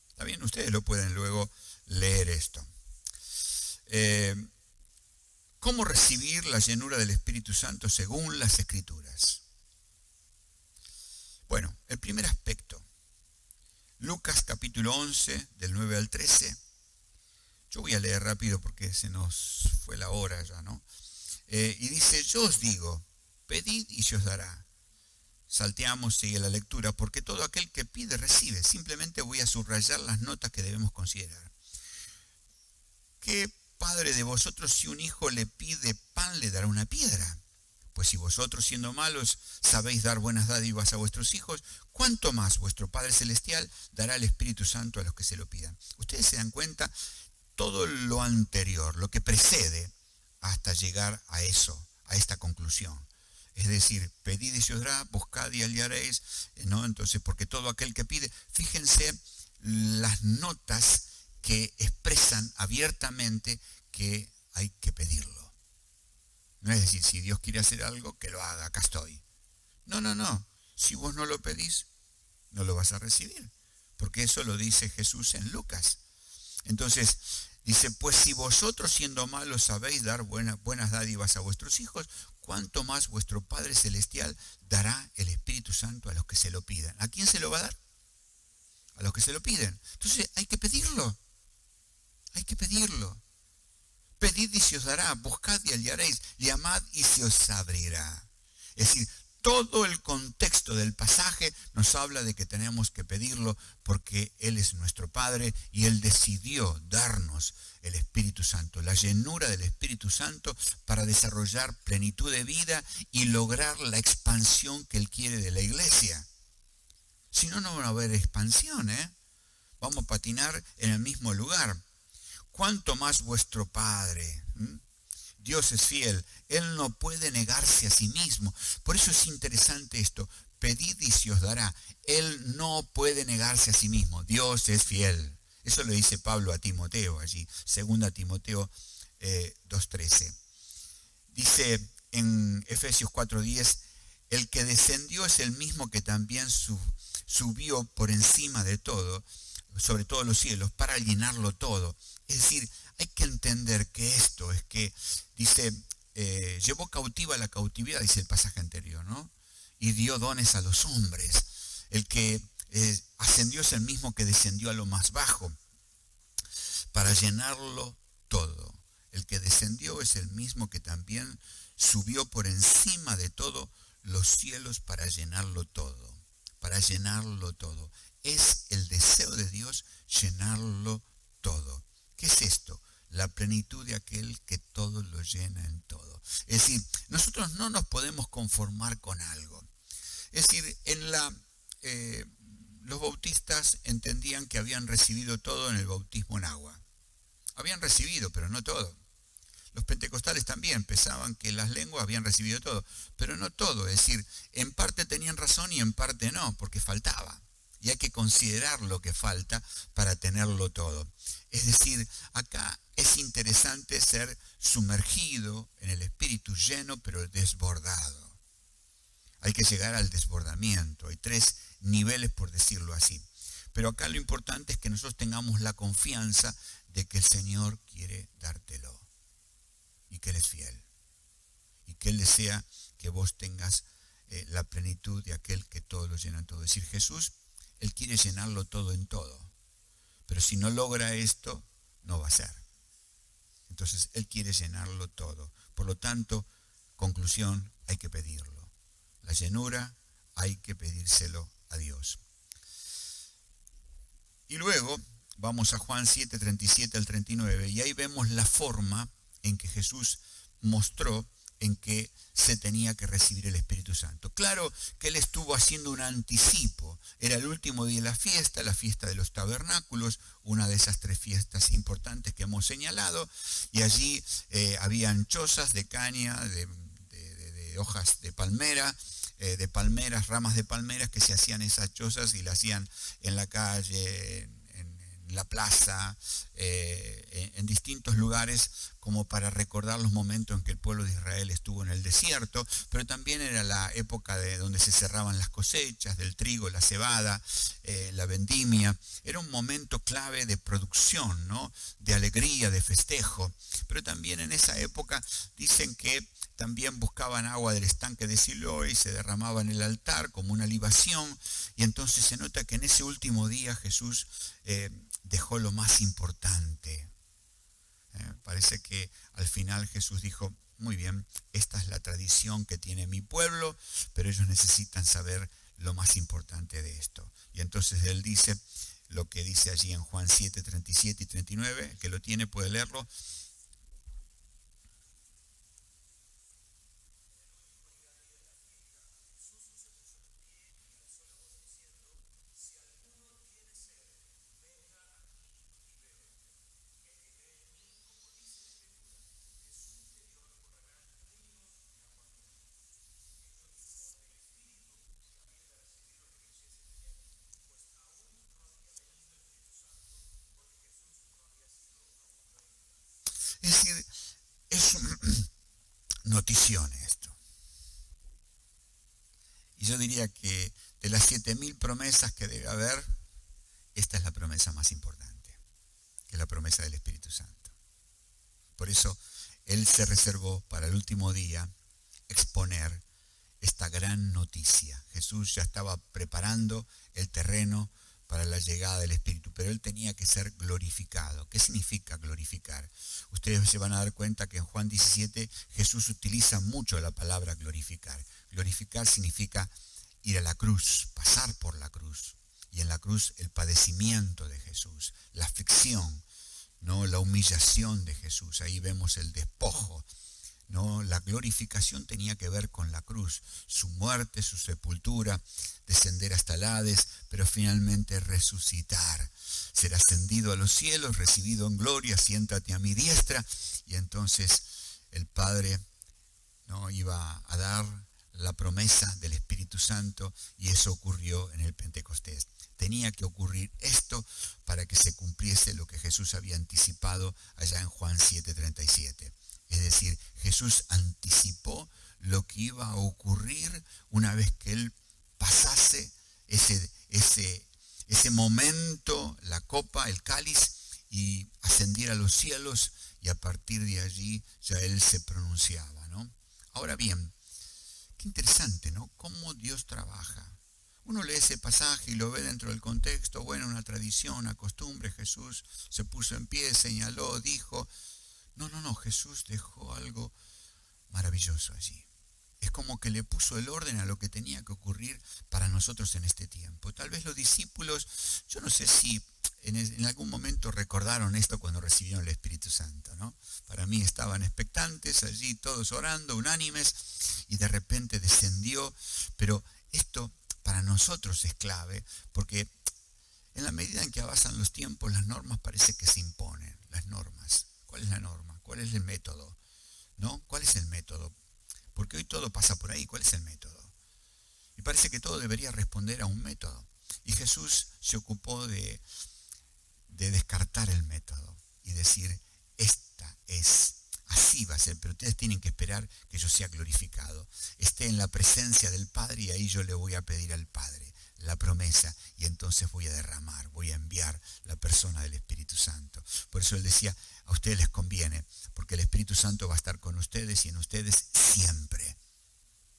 ¿Está bien? Ustedes lo pueden luego leer esto. ¿Cómo recibir la llenura del Espíritu Santo según las Escrituras? Bueno, el primer aspecto, Lucas capítulo 11, del 9 al 13. Yo voy a leer rápido porque se nos fue la hora ya, ¿no? Y dice, yo os digo, pedid y se os dará. Salteamos, sigue la lectura, porque todo aquel que pide recibe. Simplemente voy a subrayar las notas que debemos considerar. ¿Qué padre de vosotros, si un hijo le pide pan, le dará una piedra? Pues si vosotros, siendo malos, sabéis dar buenas dádivas a vuestros hijos, ¿cuánto más vuestro Padre Celestial dará el Espíritu Santo a los que se lo pidan? Ustedes se dan cuenta, todo lo anterior, lo que precede hasta llegar a eso, a esta conclusión. Es decir, pedid y se os dará, buscad y hallaréis, ¿no? Entonces, porque todo aquel que pide, fíjense las notas que expresan abiertamente que hay que pedirlo. No es decir, si Dios quiere hacer algo, que lo haga, acá estoy. No. Si vos no lo pedís, no lo vas a recibir. Porque eso lo dice Jesús en Lucas. Entonces, dice, pues si vosotros siendo malos sabéis dar buenas dádivas a vuestros hijos, ¿cuánto más vuestro Padre Celestial dará el Espíritu Santo a los que se lo pidan? ¿A quién se lo va a dar? A los que se lo piden. Entonces, hay que pedirlo. Hay que pedirlo. Pedid y se os dará, buscad y hallaréis, llamad y se os abrirá. Es decir, todo el contexto del pasaje nos habla de que tenemos que pedirlo porque Él es nuestro Padre y Él decidió darnos el Espíritu Santo, la llenura del Espíritu Santo para desarrollar plenitud de vida y lograr la expansión que Él quiere de la iglesia. Si no, no va a haber expansión, Vamos a patinar en el mismo lugar. ¿Cuánto más vuestro Padre? Dios es fiel, Él no puede negarse a sí mismo. Por eso es interesante esto, pedid y se os dará. Él no puede negarse a sí mismo, Dios es fiel. Eso lo dice Pablo a Timoteo allí, 2 Timoteo 2:13. Dice en Efesios 4:10, el que descendió es el mismo que también subió por encima de todo, sobre todos los cielos, para llenarlo todo. Es decir, hay que entender que esto es que, dice, llevó cautiva la cautividad, dice el pasaje anterior, ¿no? Y dio dones a los hombres. El que ascendió es el mismo que descendió a lo más bajo para llenarlo todo. El que descendió es el mismo que también subió por encima de todo los cielos para llenarlo todo. Para llenarlo todo. Es el deseo de Dios llenarlo todo. ¿Qué es esto? La plenitud de aquel que todo lo llena en todo. Es decir, nosotros no nos podemos conformar con algo. Es decir, los bautistas entendían que habían recibido todo en el bautismo en agua. Habían recibido, pero no todo. Los pentecostales también pensaban que las lenguas habían recibido todo, pero no todo. Es decir, en parte tenían razón y en parte no, porque faltaba. Y hay que considerar lo que falta para tenerlo todo. Es decir, acá es interesante ser sumergido en el Espíritu lleno, pero desbordado. Hay que llegar al desbordamiento. Hay 3 niveles, por decirlo así. Pero acá lo importante es que nosotros tengamos la confianza de que el Señor quiere dártelo. Y que Él es fiel. Y que Él desea que vos tengas la plenitud de aquel que todo lo llena en todo. Es decir, Jesús, Él quiere llenarlo todo en todo. Pero si no logra esto, no va a ser. Entonces, Él quiere llenarlo todo. Por lo tanto, conclusión, hay que pedirlo. La llenura hay que pedírselo a Dios. Y luego vamos a Juan 7, 37 al 39, y ahí vemos la forma en que Jesús mostró en que se tenía que recibir el Espíritu Santo. Claro que Él estuvo haciendo un anticipo. Era el último día de la fiesta de los tabernáculos, una de esas 3 fiestas importantes que hemos señalado, y allí habían chozas de caña, de hojas de palmera, de palmeras, ramas de palmeras, que se hacían esas chozas y las hacían en la calle, en la plaza, en distintos lugares, como para recordar los momentos en que el pueblo de Israel estuvo en el desierto, pero también era la época donde se cerraban las cosechas del trigo, la cebada, la vendimia. Era un momento clave de producción, ¿no? De alegría, de festejo. Pero también en esa época dicen que también buscaban agua del estanque de Siloé y se derramaba en el altar como una libación. Y entonces se nota que en ese último día Jesús dejó lo más importante. Parece que al final Jesús dijo, muy bien, esta es la tradición que tiene mi pueblo, pero ellos necesitan saber lo más importante de esto. Y entonces Él dice lo que dice allí en Juan 7, 37 y 39, que lo tiene, puede leerlo. Es decir, es notición esto. Y yo diría que de las 7.000 promesas que debe haber, esta es la promesa más importante, que es la promesa del Espíritu Santo. Por eso Él se reservó para el último día exponer esta gran noticia. Jesús ya estaba preparando el terreno para la llegada del Espíritu, pero Él tenía que ser glorificado. ¿Qué significa glorificar? Ustedes se van a dar cuenta que en Juan 17 Jesús utiliza mucho la palabra glorificar. Glorificar significa ir a la cruz, pasar por la cruz. Y en la cruz el padecimiento de Jesús, la aflicción, ¿no? La humillación de Jesús. Ahí vemos el despojo. No, la glorificación tenía que ver con la cruz, su muerte, su sepultura, descender hasta el Hades, pero finalmente resucitar, ser ascendido a los cielos, recibido en gloria, siéntate a mi diestra, y entonces el Padre, ¿no?, iba a dar la promesa del Espíritu Santo, y eso ocurrió en el Pentecostés. Tenía que ocurrir esto para que se cumpliese lo que Jesús había anticipado allá en Juan 7:37. Es decir, Jesús anticipó lo que iba a ocurrir una vez que Él pasase ese momento, la copa, el cáliz, y ascendiera a los cielos, y a partir de allí ya Él se pronunciaba, ¿no? Ahora bien, qué interesante, ¿no? Cómo Dios trabaja. Uno lee ese pasaje y lo ve dentro del contexto, bueno, una tradición, una costumbre, Jesús se puso en pie, señaló, dijo. No, Jesús dejó algo maravilloso allí. Es como que le puso el orden a lo que tenía que ocurrir para nosotros en este tiempo. Tal vez los discípulos, yo no sé si en algún momento recordaron esto cuando recibieron el Espíritu Santo, ¿no? Para mí estaban expectantes allí, todos orando, unánimes, y de repente descendió. Pero esto para nosotros es clave, porque en la medida en que avanzan los tiempos, las normas parece que se imponen, las normas. ¿Cuál es la norma? ¿Cuál es el método? ¿No? ¿Cuál es el método? Porque hoy todo pasa por ahí. ¿Cuál es el método? Y parece que todo debería responder a un método. Y Jesús se ocupó de descartar el método y decir, así va a ser, pero ustedes tienen que esperar que yo sea glorificado. Esté en la presencia del Padre y ahí yo le voy a pedir al Padre la promesa y entonces voy a derramar, voy a enviar la persona del Espíritu Santo. Por eso él decía, a ustedes les conviene, porque el Espíritu Santo va a estar con ustedes y en ustedes siempre,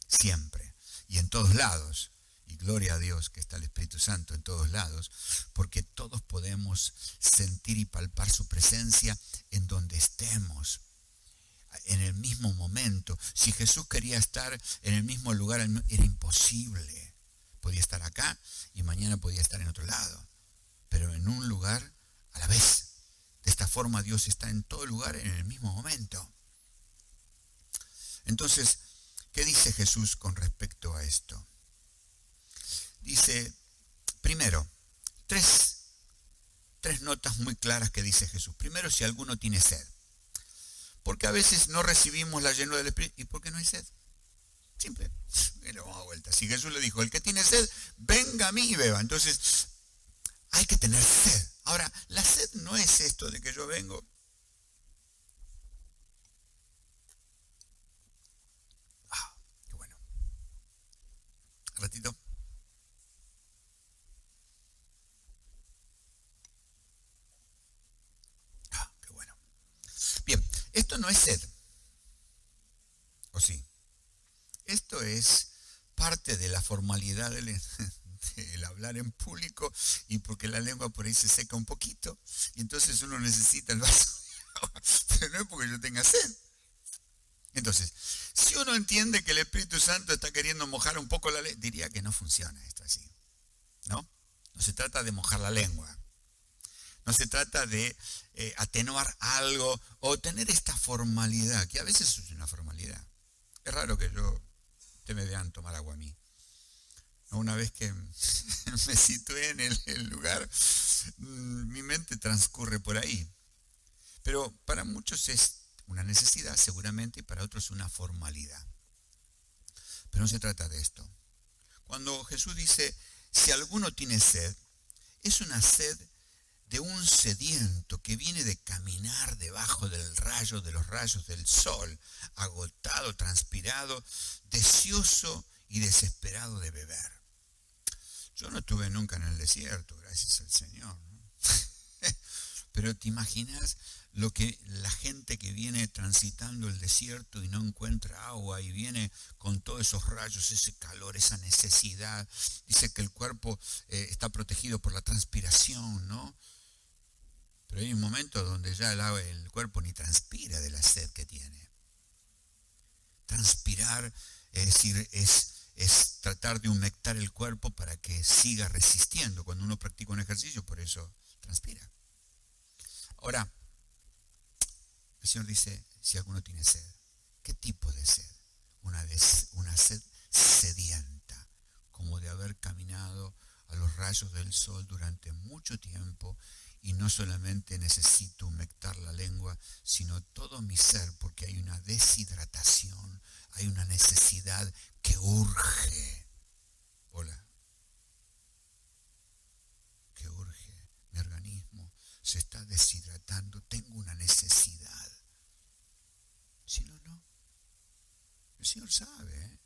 siempre, y en todos lados. Y gloria a Dios que está el Espíritu Santo en todos lados, porque todos podemos sentir y palpar su presencia en donde estemos, en el mismo momento. Si Jesús quería estar en el mismo lugar, era imposible. Podía estar acá y mañana podía estar en otro lado, pero en un lugar a la vez. De esta forma Dios está en todo lugar en el mismo momento. Entonces, ¿qué dice Jesús con respecto a esto? Dice, primero, tres notas muy claras que dice Jesús. Primero, si alguno tiene sed. Porque a veces no recibimos la llenura del Espíritu. ¿Y por qué no hay sed? Simple. Y le vamos a vuelta. Si Jesús le dijo, el que tiene sed, venga a mí y beba. Entonces, hay que tener sed. Ahora, la sed no es esto de que yo vengo. Qué bueno. Un ratito. Qué bueno. Bien, esto no es sed. ¿O sí? Esto es parte de la formalidad del hablar en público y porque la lengua por ahí se seca un poquito y entonces uno necesita el vaso. Pero no es porque yo tenga sed. Entonces, si uno entiende que el Espíritu Santo está queriendo mojar un poco la lengua, diría que no funciona esto así. ¿No? No se trata de mojar la lengua. No se trata de atenuar algo o tener esta formalidad, que a veces es una formalidad. Es raro que ustedes me vean tomar agua a mí. Una vez que me situé en el lugar, mi mente transcurre por ahí. Pero para muchos es una necesidad seguramente y para otros una formalidad. Pero no se trata de esto. Cuando Jesús dice, si alguno tiene sed, es una sed de un sediento que viene de caminar debajo de los rayos del sol, agotado, transpirado, deseoso y desesperado de beber. Yo no estuve nunca en el desierto, gracias al Señor, ¿no? Pero te imaginas lo que la gente que viene transitando el desierto y no encuentra agua y viene con todos esos rayos, ese calor, esa necesidad. Dice que el cuerpo está protegido por la transpiración, ¿no? Pero hay un momento donde ya el cuerpo ni transpira de la sed que tiene. Transpirar, es decir, es tratar de humectar el cuerpo para que siga resistiendo. Cuando uno practica un ejercicio, por eso transpira. Ahora, el Señor dice, si alguno tiene sed, ¿qué tipo de sed? Una sed sedienta, como de haber caminado a los rayos del sol durante mucho tiempo y no solamente necesito humectar la lengua, sino todo mi ser, porque hay una deshidratación, hay una necesidad que urge. Hola. Que urge. Mi organismo se está deshidratando, tengo una necesidad. Si no, no. El Señor sabe, ¿eh?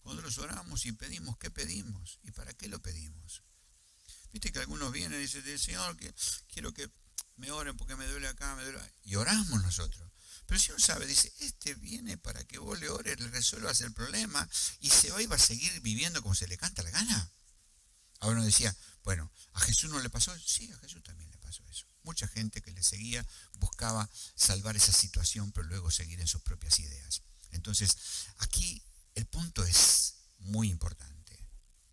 Cuando nos oramos y pedimos, ¿qué pedimos? ¿Y para qué lo pedimos? Viste que algunos vienen y dicen, Señor, que quiero que me oren porque me duele acá, me duele acá. Y oramos nosotros. Pero el Señor sabe, dice, este viene para que vos le ores, le resuelvas el problema y se va y va a seguir viviendo como se le canta la gana. Ahora uno decía, bueno, ¿a Jesús no le pasó? Sí, a Jesús también le pasó eso. Mucha gente que le seguía buscaba salvar esa situación, pero luego seguir en sus propias ideas. Entonces, aquí el punto es muy importante.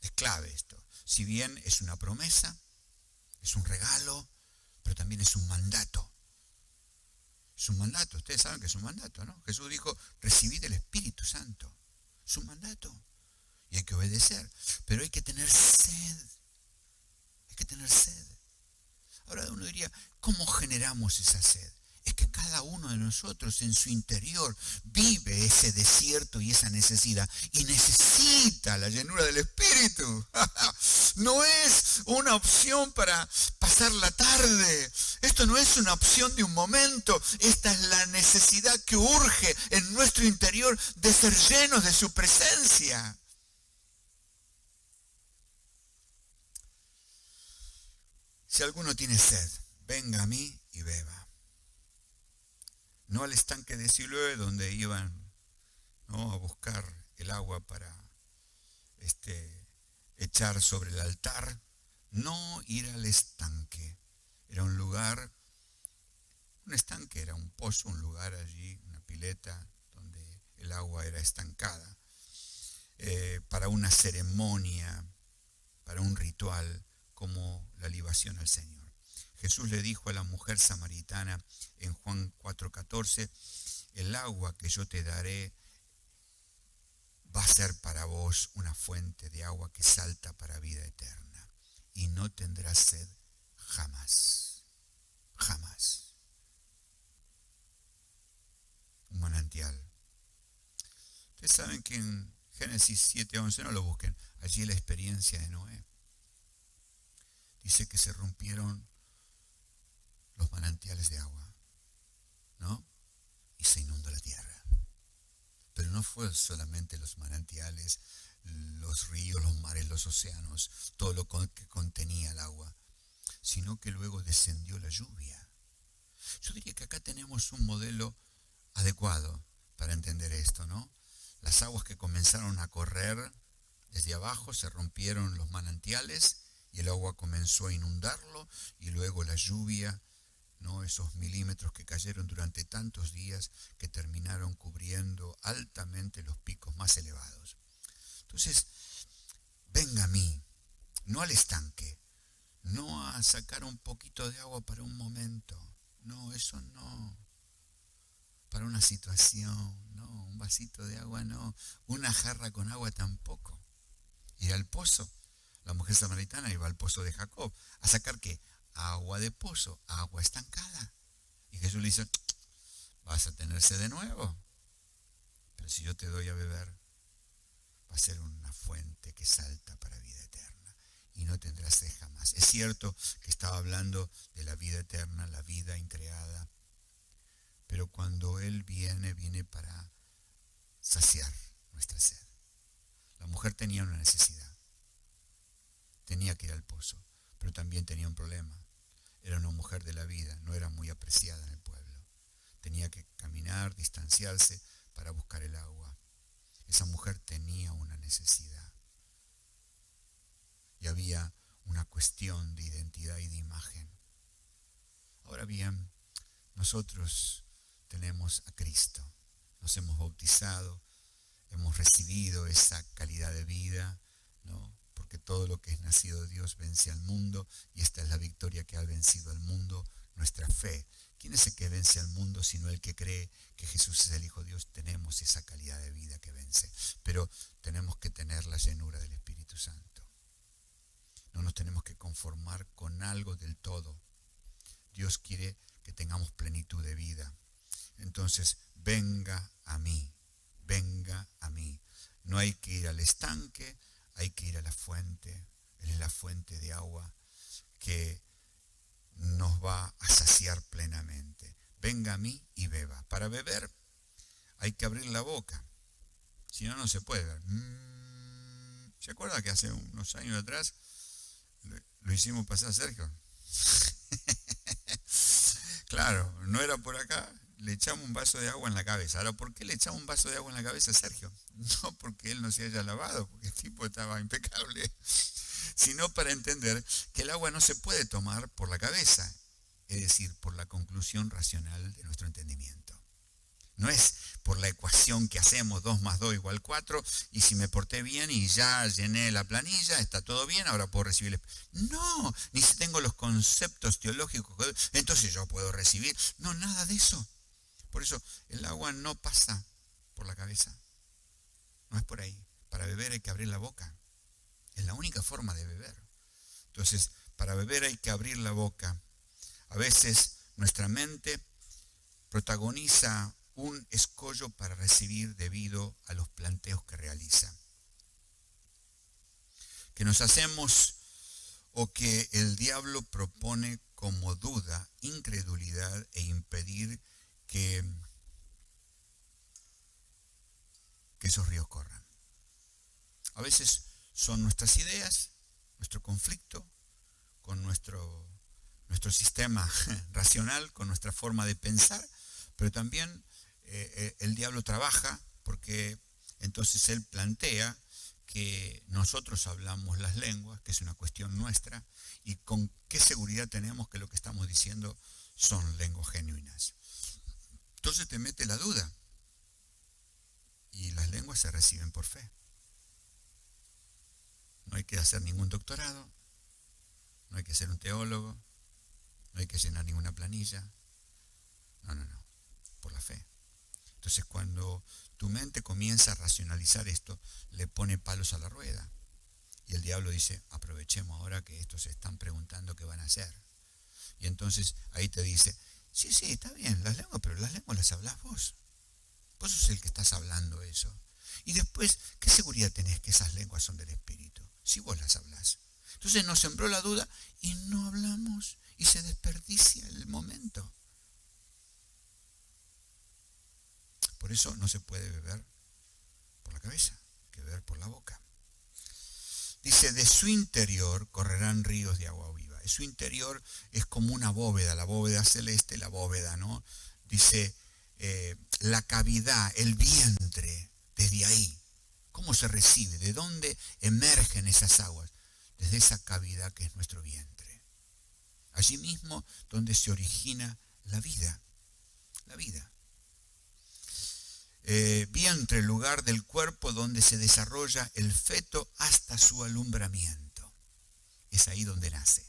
Es clave esto. Si bien es una promesa, es un regalo, pero también es un mandato. Es un mandato, ustedes saben que es un mandato, ¿no? Jesús dijo, recibid el Espíritu Santo. Es un mandato. Y hay que obedecer. Pero hay que tener sed. Hay que tener sed. Ahora uno diría, ¿cómo generamos esa sed? Es que cada uno de nosotros en su interior vive ese desierto y esa necesidad y necesita la llenura del Espíritu. No es una opción para pasar la tarde. Esto no es una opción de un momento. Esta es la necesidad que urge en nuestro interior de ser llenos de su presencia. Si alguno tiene sed, venga a mí y beba. No al estanque de Siloé donde iban, ¿no?, a buscar el agua para echar sobre el altar. No ir al estanque. Era un lugar, un estanque era un pozo, un lugar allí, una pileta donde el agua era estancada. Para una ceremonia, para un ritual, como la libación al Señor. Jesús le dijo a la mujer samaritana en Juan 4:14, el agua que yo te daré va a ser para vos una fuente de agua que salta para vida eterna y no tendrás sed jamás, jamás. Un manantial. Ustedes saben que en Génesis 7:11, no lo busquen, allí la experiencia de Noé. Dice que se rompieron los manantiales de agua, ¿no? Y se inundó la tierra. Pero no fue solamente los manantiales, los ríos, los mares, los océanos, todo lo que contenía el agua, sino que luego descendió la lluvia. Yo diría que acá tenemos un modelo adecuado para entender esto, ¿no? Las aguas que comenzaron a correr desde abajo, se rompieron los manantiales, y el agua comenzó a inundarlo, y luego la lluvia, ¿no?, esos milímetros que cayeron durante tantos días que terminaron cubriendo altamente los picos más elevados. Entonces, venga a mí, no al estanque, no a sacar un poquito de agua para un momento, no, eso no, para una situación, no, un vasito de agua no, una jarra con agua tampoco. Ir al pozo. La mujer samaritana iba al pozo de Jacob. ¿A sacar qué? Agua de pozo, agua estancada. Y Jesús le dice, vas a tener sed de nuevo. Pero si yo te doy a beber, va a ser una fuente que salta para vida eterna. Y no tendrás sed jamás. Es cierto que estaba hablando de la vida eterna, la vida increada. Pero cuando Él viene para saciar nuestra sed. La mujer tenía una necesidad. Tenía que ir al pozo, pero también tenía un problema. Era una mujer de la vida, no era muy apreciada en el pueblo. Tenía que caminar, distanciarse para buscar el agua. Esa mujer tenía una necesidad. Y había una cuestión de identidad y de imagen. Ahora bien, nosotros tenemos a Cristo. Nos hemos bautizado, hemos recibido esa calidad de vida, ¿no? Porque todo lo que es nacido de Dios vence al mundo, y esta es la victoria que ha vencido al mundo, nuestra fe. ¿Quién es el que vence al mundo sino el que cree que Jesús es el Hijo de Dios? Tenemos esa calidad de vida que vence, pero tenemos que tener la llenura del Espíritu Santo. No nos tenemos que conformar con algo del todo. Dios quiere que tengamos plenitud de vida. Entonces, venga a mí, venga a mí. No hay que ir al estanque, hay que ir a la fuente. Él es la fuente de agua que nos va a saciar plenamente. Venga a mí y beba. Para beber hay que abrir la boca, si no, no se puede ver. ¿Se acuerda que hace unos años atrás lo hicimos pasar a Sergio? Claro, no era por acá, le echamos un vaso de agua en la cabeza. Ahora, ¿por qué le echamos un vaso de agua en la cabeza a Sergio? No porque él no se haya lavado, porque el tipo estaba impecable, sino para entender que el agua no se puede tomar por la cabeza, es decir, por la conclusión racional de nuestro entendimiento. No es por la ecuación que hacemos 2 más 2 igual 4, y si me porté bien y ya llené la planilla, está todo bien, ahora puedo recibir. No, ni si tengo los conceptos teológicos, entonces yo puedo recibir. No, nada de eso. Por eso el agua no pasa por la cabeza. No es por ahí. Para beber hay que abrir la boca. Es la única forma de beber. Entonces, para beber hay que abrir la boca. A veces nuestra mente protagoniza un escollo para recibir debido a los planteos que realiza. Que nos hacemos o que el diablo propone como duda, incredulidad e impedir que esos ríos corran. A veces son nuestras ideas, nuestro conflicto con nuestro sistema racional, con nuestra forma de pensar, pero también el diablo trabaja porque entonces él plantea que nosotros hablamos las lenguas, que es una cuestión nuestra, y con qué seguridad tenemos que lo que estamos diciendo son lenguas genuinas. Entonces te mete la duda, y las lenguas se reciben por fe. No hay que hacer ningún doctorado, no hay que ser un teólogo, no hay que llenar ninguna planilla. No, por la fe. Entonces cuando tu mente comienza a racionalizar esto, le pone palos a la rueda. Y el diablo dice, aprovechemos ahora que estos se están preguntando qué van a hacer. Y entonces ahí te dice, sí, está bien, las lenguas, pero las lenguas las hablas vos. Vos sos el que estás hablando eso. Y después, ¿qué seguridad tenés que esas lenguas son del Espíritu? Si vos las hablás. Entonces nos sembró la duda y no hablamos y se desperdicia el momento. Por eso no se puede beber por la cabeza, hay que beber por la boca. Dice, de su interior correrán ríos de agua viva. Su interior es como una bóveda, la bóveda celeste, la bóveda, ¿no? Dice, la cavidad, el vientre, desde ahí. ¿Cómo se recibe? ¿De dónde emergen esas aguas? Desde esa cavidad que es nuestro vientre. Allí mismo donde se origina la vida. La vida. Vientre, el lugar del cuerpo donde se desarrolla el feto hasta su alumbramiento. Es ahí donde nace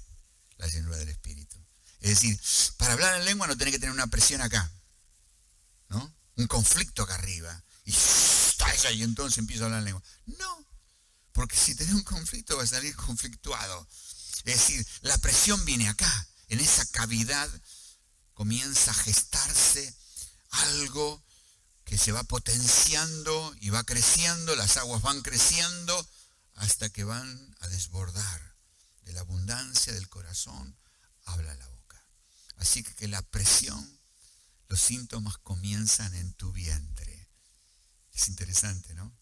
la llenura del Espíritu. Es decir, para hablar en lengua no tenés que tener una presión acá, ¿no? Un conflicto acá arriba. Y entonces empiezo a hablar en lengua. No, porque si tenés un conflicto vas a salir conflictuado. Es decir, la presión viene acá. En esa cavidad comienza a gestarse algo que se va potenciando y va creciendo, las aguas van creciendo hasta que van a desbordar. De la abundancia del corazón habla la boca. Así que la presión, los síntomas comienzan en tu vientre. Es interesante, ¿no?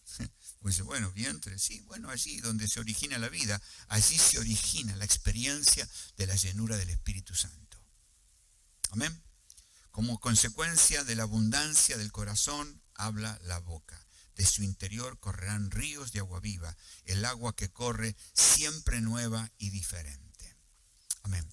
Pues bueno, vientre, sí, bueno, allí donde se origina la vida, allí se origina la experiencia de la llenura del Espíritu Santo. Amén. Como consecuencia de la abundancia del corazón, habla la boca. De su interior correrán ríos de agua viva, el agua que corre siempre nueva y diferente. Amén.